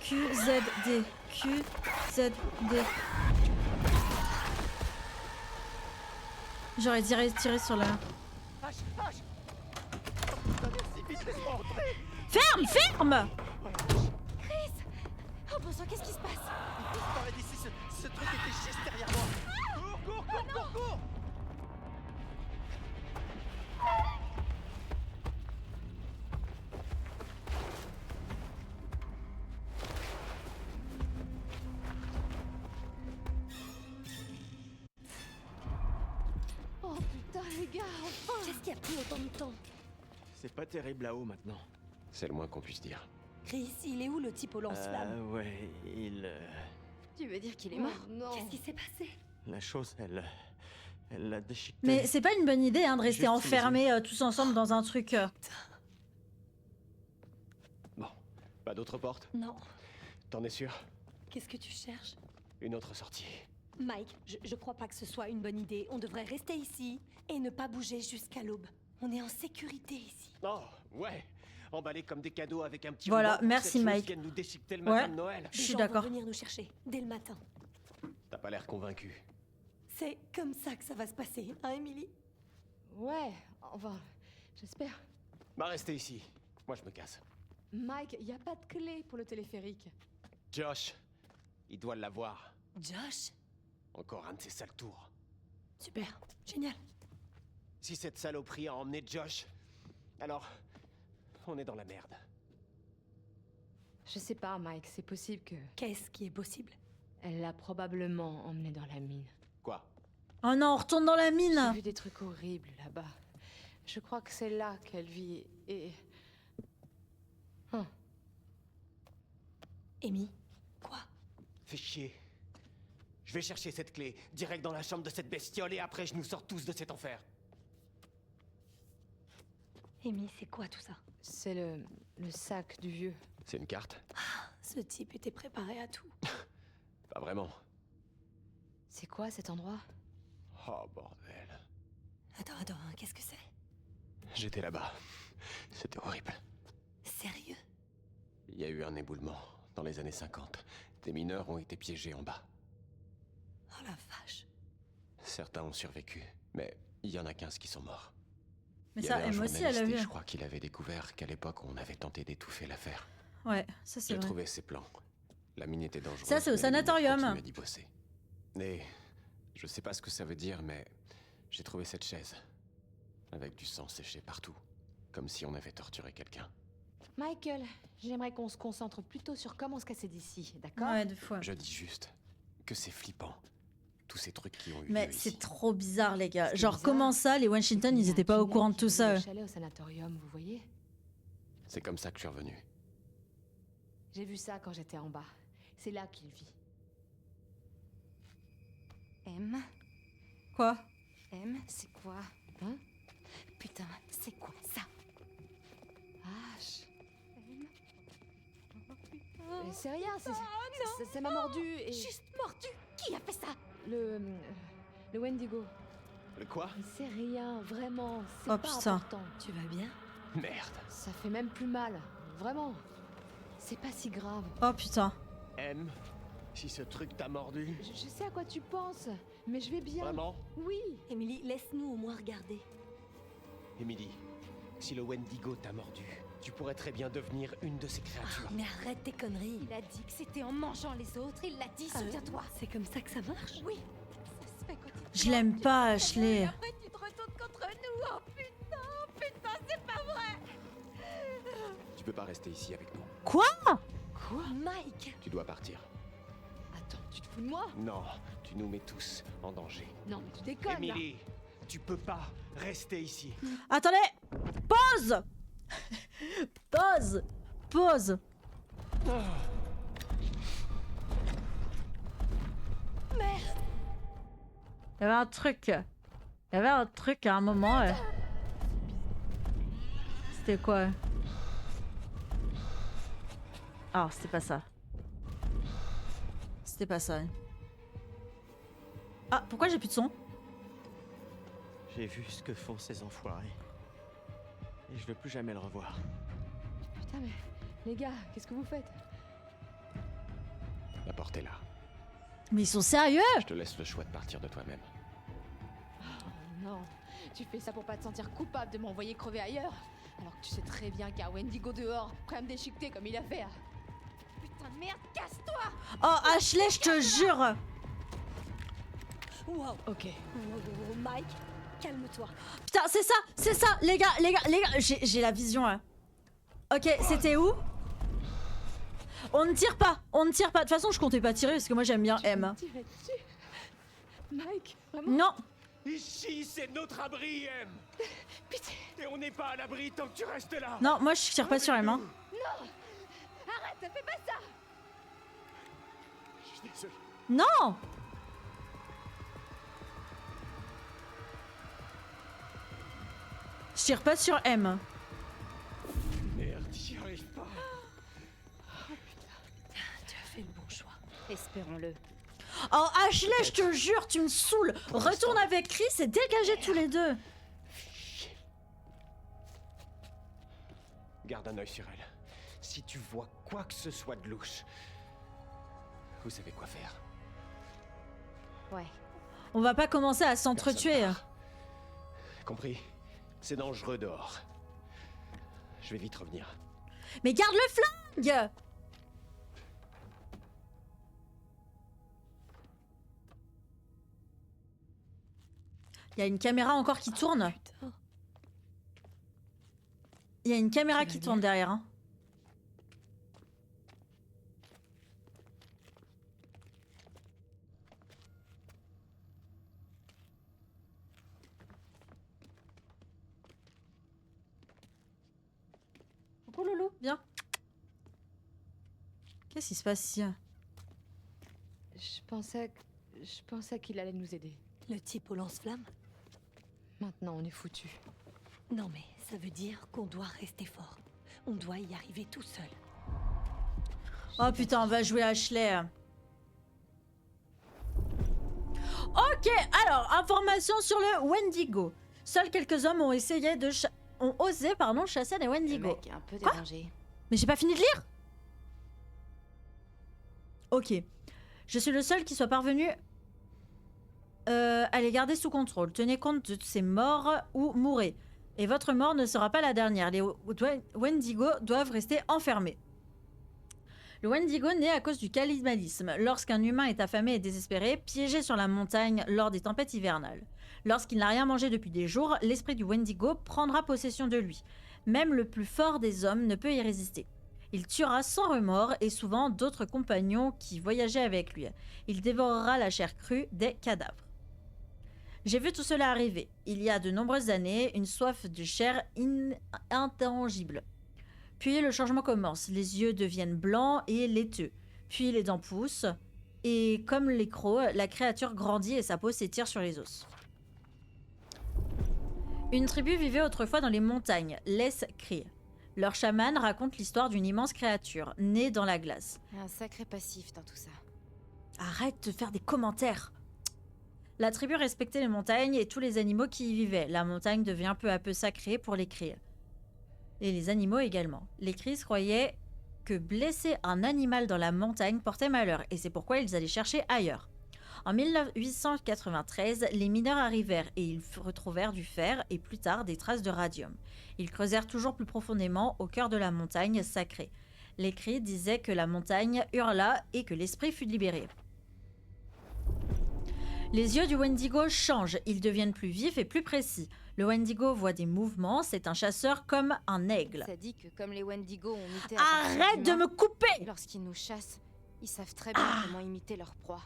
QZD, QZD. J'aurais tiré sur la... Ferme, ferme! Chris! Oh bon sang, qu'est-ce qui se passe? Il disparaît d'ici, ce truc était juste derrière moi. Cours. Oh putain, les gars, enfin! Qu'est-ce qui a pris autant de temps? C'est pas terrible là-haut maintenant. C'est le moins qu'on puisse dire. Chris, il est où le type au lance-flamme? Ouais, Tu veux dire qu'il est mort? Non! Qu'est-ce qui s'est passé? la chose, elle l'a déchiqueté. Mais c'est pas une bonne idée hein, de rester Juste enfermés tous ensemble dans un truc. Bon, pas d'autre porte? Non. T'en es sûr? Qu'est-ce que tu cherches? Une autre sortie. Mike, je crois pas que ce soit une bonne idée. On devrait rester ici et ne pas bouger jusqu'à l'aube. On est en sécurité ici. Oh, ouais. Emballés comme des cadeaux avec un petit Voilà, ruban pour que merci, cette chose Mike. vienne nous déchiqueter le matin Ouais. de Noël. Je Des suis gens d'accord. vont venir nous chercher dès le matin. T'as pas l'air convaincu. C'est comme ça que ça va se passer, hein, Emily? Ouais, enfin, j'espère. Bah, restez ici. Moi, je me casse. Mike, y a pas de clé pour le téléphérique. Josh, il doit l'avoir. Josh? Encore un de ses sales tours. Super, génial. Si cette saloperie a emmené Josh, alors on est dans la merde. Je sais pas, Mike, c'est possible que... Qu'est-ce qui est possible? Elle l'a probablement emmené dans la mine. Quoi? Oh non, on retourne dans la J'ai mine. vu des trucs horribles là-bas. Je crois que c'est là qu'elle vit et... Amy? Quoi? Fais chier. Je vais chercher cette clé, direct dans la chambre de cette bestiole, et après je nous sors tous de cet enfer. Amy, c'est quoi tout ça? C'est le sac du vieux. C'est une carte? Ce type était préparé à tout. Pas vraiment. C'est quoi cet endroit? Oh bordel. Attends, qu'est-ce que c'est? J'étais là-bas. C'était horrible. Sérieux? Il y a eu un éboulement dans les années 50. Des mineurs ont été piégés en bas. Oh la vache. Certains ont survécu, mais il y en a 15 qui sont morts. Mais Il y ça, avait un elle aussi, elle journaliste a et vu. je crois qu'il avait découvert qu'à l'époque, on avait tenté d'étouffer l'affaire. Ouais, ça c'est J'ai vrai. trouvé ses plans. La mine était dangereuse. Ça, c'est au mais les mineurs sanatorium. continuaient d'y bosser. Et je sais pas ce que ça veut dire, mais j'ai trouvé cette chaise. Avec du sang séché partout. Comme si on avait torturé quelqu'un. Michael, j'aimerais qu'on se concentre plutôt sur comment se casser d'ici, d'accord? Ouais, deux fois. Je dis juste que c'est flippant. Tous ces trucs qui ont eu Mais lieu c'est ici. trop bizarre, les gars. C'est Genre, bizarre. comment ça, les Washington, ils étaient pas au courant de tout ça? Le chalet au sanatorium, vous voyez? C'est comme ça que je suis revenu. J'ai vu ça quand j'étais en bas. C'est là qu'il vit. M? Quoi? M, c'est quoi? Hein? Putain, c'est quoi ça? H. C'est rien, ça m'a mordu et... Juste mordu! Qui a fait ça? Le Wendigo. Le quoi? C'est rien, vraiment, c'est Oh, pas putain. important. Tu vas bien? Merde. Ça fait même plus mal, vraiment. C'est pas si grave. Oh putain. M, si ce truc t'a mordu... Je sais à quoi tu penses, mais je vais bien. Vraiment? Oui. Emily, laisse-nous au moins regarder. Emily, si le Wendigo t'a mordu, tu pourrais très bien devenir une de ces créatures. Mais arrête tes conneries. Il a dit que c'était en mangeant les autres, il l'a dit, souviens-toi. C'est comme ça que ça marche? Oui, ça se fait quand il te Je l'aime manque, pas, et Ashley. après tu te retournes contre nous. Oh putain, c'est pas vrai. Tu peux pas rester ici avec nous. Quoi? Quoi? Mike! Tu dois partir. Attends, tu te fous de moi? Non, tu nous mets tous en danger. Non, mais tu déconnes là. Emily, tu peux pas rester ici. Attendez! Pause! Pause! Pause! Merde! Il y avait un truc. Il y avait un truc à un moment. C'était quoi? Ah, c'était pas ça. C'était pas ça. Ah, pourquoi j'ai plus de son? J'ai vu ce que font ces enfoirés. Et je veux plus jamais le revoir. Putain, mais les gars, qu'est-ce que vous faites? La porte est là. Mais ils sont sérieux? Je te laisse le choix de partir de toi-même. Non, tu fais ça pour pas te sentir coupable de m'envoyer crever ailleurs. Alors que tu sais très bien qu'il y a Wendigo dehors, prêt à me déchiqueter comme il a fait. Putain de merde, casse-toi. Oh, Ashley, je te jure! Wow! Ok. Oh, Mike, calme-toi. Putain, c'est ça, les gars, j'ai la vision là. Ok, c'était où? On ne tire pas, on ne tire pas. De toute façon, je comptais pas tirer parce que moi j'aime bien M. Tirer dessus. Mike, vraiment? Non, Ici, c'est notre abri, M. Pitié. Et on n'est pas à l'abri tant que tu restes là. non, moi je tire pas sur M. Hein. Arrête, fais pas ça. Je suis désolé. Non! Je tire pas sur M. Merde, j'y arrive pas. Tu as fait le bon choix. Espérons-le. Oh Ashley, je te jure, tu me saoules. Retourne avec Chris et dégagez tous les deux. Garde un œil sur elle. Si tu vois quoi que ce soit de louche, vous savez quoi faire. Ouais. On va pas commencer à Personne s'entretuer. part. Compris? C'est dangereux dehors. Je vais vite revenir. Mais garde le flingue. Il y a une caméra encore qui tourne. Putain. Il y a une caméra Tu vas qui bien tourne derrière. Hein. Coucou Loulou, viens. Qu'est-ce qui se passe ici? Je pensais qu'il allait nous aider. Le type au lance-flamme? Maintenant, on est foutu. Non mais ça veut dire qu'on doit rester fort. On doit y arriver tout seul. Oh putain, on va jouer Ashley. Ok, alors, information sur le Wendigo. Seuls quelques hommes ont essayé de ont osé chasser les Le Wendigo. mec est un peu Quoi dérangé. Mais j'ai pas fini de lire. Ok. Je suis le seul qui soit parvenu à les garder sous contrôle. Tenez compte de ces morts ou mourrez. Et votre mort ne sera pas la dernière. Les Wendigo doivent rester enfermés. Le Wendigo naît à cause du cannibalisme. Lorsqu'un humain est affamé et désespéré, piégé sur la montagne lors des tempêtes hivernales. Lorsqu'il n'a rien mangé depuis des jours, l'esprit du Wendigo prendra possession de lui. Même le plus fort des hommes ne peut y résister. Il tuera sans remords et souvent d'autres compagnons qui voyageaient avec lui. Il dévorera la chair crue des cadavres. J'ai vu tout cela arriver. Il y a de nombreuses années, une soif de chair intangible. Puis le changement commence. Les yeux deviennent blancs et laiteux. Puis les dents poussent. Et comme les crocs, la créature grandit et sa peau s'étire sur les os. Une tribu vivait autrefois dans les montagnes, les Cris. Leur chaman raconte l'histoire d'une immense créature, née dans la glace. Un sacré passif dans tout ça. Arrête de faire des commentaires. La tribu respectait les montagnes et tous les animaux qui y vivaient. La montagne devient peu à peu sacrée pour les Cris. Et les animaux également. Les Cris croyaient que blesser un animal dans la montagne portait malheur, et c'est pourquoi ils allaient chercher ailleurs. En 1893, les mineurs arrivèrent et ils retrouvèrent du fer et plus tard des traces de radium. Ils creusèrent toujours plus profondément au cœur de la montagne sacrée. Les cris disaient que la montagne hurla et que l'esprit fut libéré. Les yeux du Wendigo changent, ils deviennent plus vifs et plus précis. Le Wendigo voit des mouvements, c'est un chasseur comme un aigle. Ça dit que comme les Wendigo ont muté Arrête de me couper! Lorsqu'ils nous chassent, ils savent très bien comment imiter leur proie.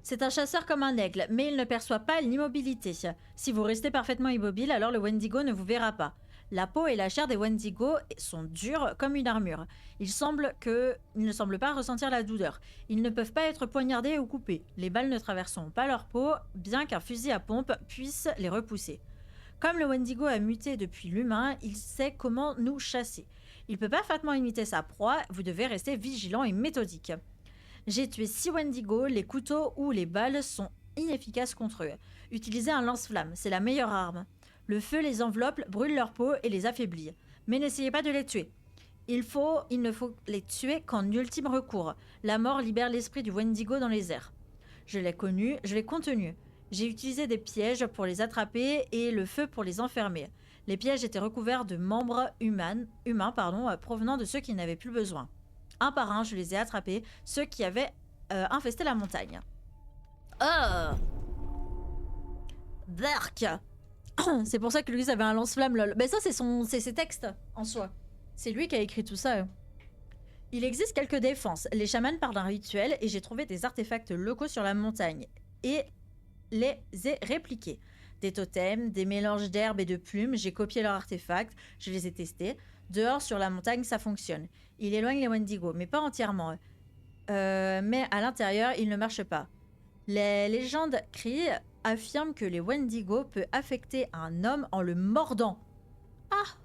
C'est un chasseur comme un aigle, mais il ne perçoit pas l'immobilité. Si vous restez parfaitement immobile, alors le Wendigo ne vous verra pas. La peau et la chair des Wendigo sont dures comme une armure. Ils ne semblent pas ressentir la douleur. Ils ne peuvent pas être poignardés ou coupés. Les balles ne traverseront pas leur peau, bien qu'un fusil à pompe puisse les repousser. Comme le Wendigo a muté depuis l'humain, il sait comment nous chasser. Il peut parfaitement imiter sa proie, vous devez rester vigilant et méthodique. J'ai tué 6 Wendigo, les couteaux ou les balles sont inefficaces contre eux. Utilisez un lance-flamme, c'est la meilleure arme. Le feu les enveloppe, brûle leur peau et les affaiblit. Mais n'essayez pas de les tuer. Il ne faut les tuer qu'en ultime recours. La mort libère l'esprit du Wendigo dans les airs. Je l'ai contenu. J'ai utilisé des pièges pour les attraper et le feu pour les enfermer. Les pièges étaient recouverts de membres humains provenant de ceux qui n'avaient plus besoin. Un par un, je les ai attrapés, ceux qui avaient infesté la montagne. Oh! Dark! C'est pour ça que Louise avait un lance-flamme, lol. Mais ça, c'est ses textes, en soi. C'est lui qui a écrit tout ça. Il existe quelques défenses. Les chamans parlent d'un rituel et j'ai trouvé des artefacts locaux sur la montagne. Et les ai répliqués. Des totems, des mélanges d'herbes et de plumes, j'ai copié leurs artefacts, je les ai testés. Dehors, sur la montagne, ça fonctionne. Il éloigne les Wendigo, mais pas entièrement. Mais à l'intérieur, il ne marche pas. Les légendes crient affirment que les Wendigo peuvent affecter un homme en le mordant. Ah!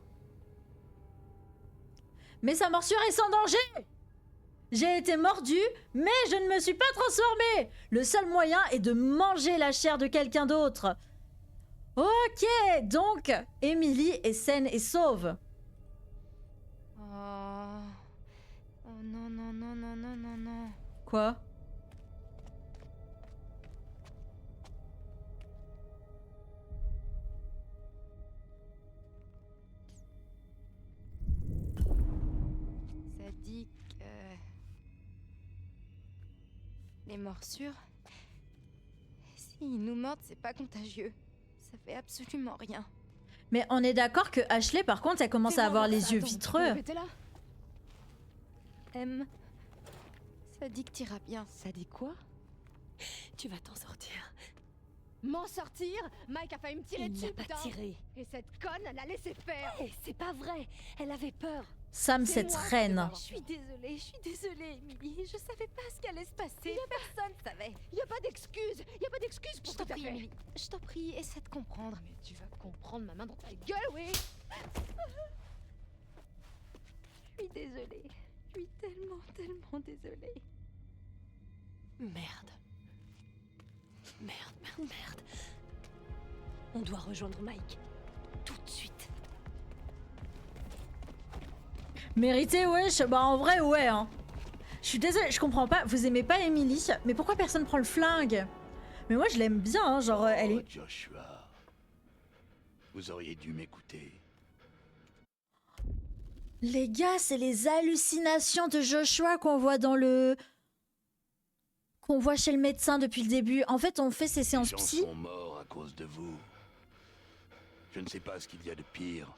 Mais sa morsure est sans danger. J'ai été mordue, mais je ne me suis pas transformée. Le seul moyen est de manger la chair de quelqu'un d'autre. Ok, donc Emily est saine et sauve. Oh. Oh non, non, non, non, non, non, non. Quoi? Ça dit que... Les morsures... S'ils nous mordent, c'est pas contagieux. Ça fait absolument rien. Mais on est d'accord que Ashley, par contre, elle commence à avoir les yeux vitreux. M. Ça dit que t'iras bien. Ça dit quoi? Tu vas t'en sortir. M'en sortir? Mike a failli me tirer Il dessus, n'a pas putain. tiré. Et cette conne, elle a laissé faire. Hé, c'est pas vrai. Elle avait peur. Sam, C'est cette moi qui reine. Je suis désolée, Emily. Je savais pas ce qui allait se passer. Personne savait. Y a pas d'excuse. Y a pas d'excuse pour Je ce t'en que t'as prie, fait. Emily. Je t'en prie, essaie de comprendre. Mais tu vas comprendre ma main dans ta gueule, oui. Je suis désolée. Je suis tellement désolée. Merde. Merde. On doit rejoindre Mike. Tout de suite. Mérité, wesh. Bah en vrai, ouais. Hein. Je suis désolée, je comprends pas. Vous aimez pas Emily? Mais pourquoi personne prend le flingue? Mais moi, je l'aime bien. Hein, genre, elle est... Joshua, vous auriez dû m'écouter. Les gars, c'est les hallucinations de Joshua qu'on voit dans le... qu'on voit chez le médecin depuis le début. En fait, on fait ces séances Les gens psy. sont morts à cause de vous. Je ne sais pas ce qu'il y a de pire.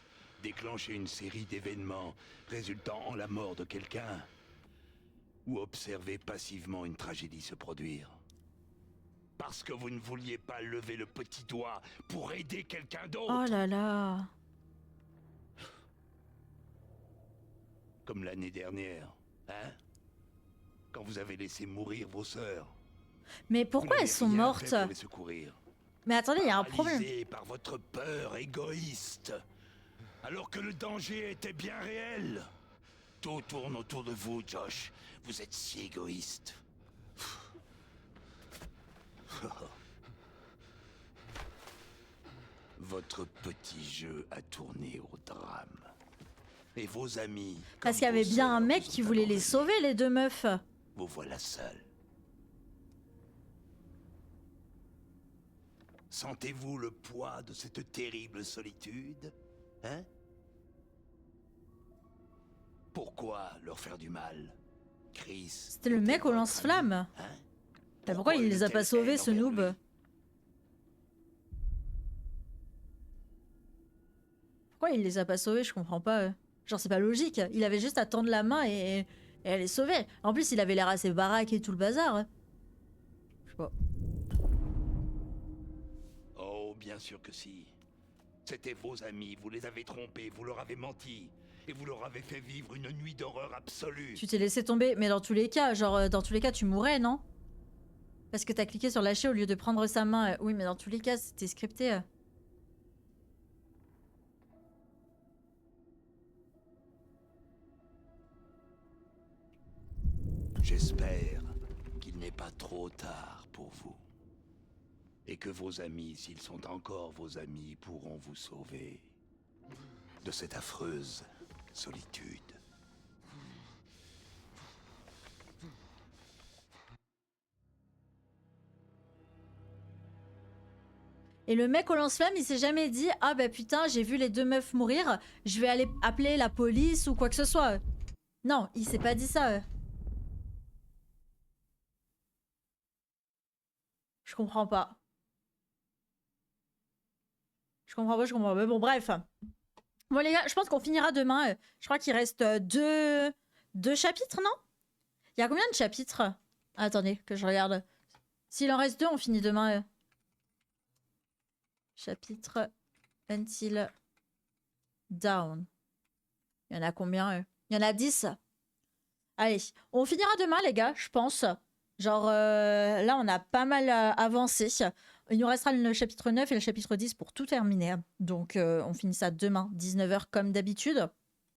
Déclencher une série d'événements résultant en la mort de quelqu'un. Ou observer passivement une tragédie se produire. Parce que vous ne vouliez pas lever le petit doigt pour aider quelqu'un d'autre. Oh là là. Comme l'année dernière, hein? Quand vous avez laissé mourir vos sœurs. Mais pourquoi Vous elles sont n'avez rien mortes? fait pour les secourir. Mais attendez, il y a un problème. Paralysé par votre peur égoïste. Alors que le danger était bien réel. Tout tourne autour de vous, Josh. Vous êtes si égoïste. Votre petit jeu a tourné au drame. Et vos amis... Parce qu'il y comme avait vos bien un sœurs mec vous qui ont voulait les abandonné. sauver, les deux meufs. Vous voilà seuls. Sentez-vous le poids de cette terrible solitude? Hein? Pourquoi leur faire du mal? Chris... C'était le mec au lance-flamme. Hein? Mais pourquoi il les a pas sauvés, ce noob? Pourquoi il les a pas sauvés? Je comprends pas. Genre, c'est pas logique. Il avait juste à tendre la main et elle est sauvée. En plus, il avait l'air assez baraque et tout le bazar. Je sais pas. Oh, bien sûr que si. C'était vos amis, vous les avez trompés, vous leur avez menti. Et vous leur avez fait vivre une nuit d'horreur absolue. Tu t'es laissé tomber, mais dans tous les cas, genre, dans tous les cas, tu mourrais, non? Parce que t'as cliqué sur lâcher au lieu de prendre sa main. Oui, mais dans tous les cas, c'était scripté. J'espère qu'il n'est pas trop tard pour vous. Et que vos amis, s'ils sont encore vos amis, pourront vous sauver de cette affreuse solitude. Et le mec au lance-flamme, il s'est jamais dit « Ah bah putain, j'ai vu les deux meufs mourir, je vais aller appeler la police ou quoi que ce soit. » Non, il s'est pas dit ça. Je comprends pas. Je comprends pas. Mais bon, bref. Bon les gars, je pense qu'on finira demain. Je crois qu'il reste deux chapitres, non? Il y a combien de chapitres? Attendez, que je regarde. S'il en reste deux, on finit demain. Chapitre Until Dawn. Il y en a combien? Il y en a 10. Allez, on finira demain, les gars, je pense. Genre, là, on a pas mal avancé. Il nous restera le chapitre 9 et le chapitre 10 pour tout terminer. Donc, on finit ça demain, 19 h comme d'habitude.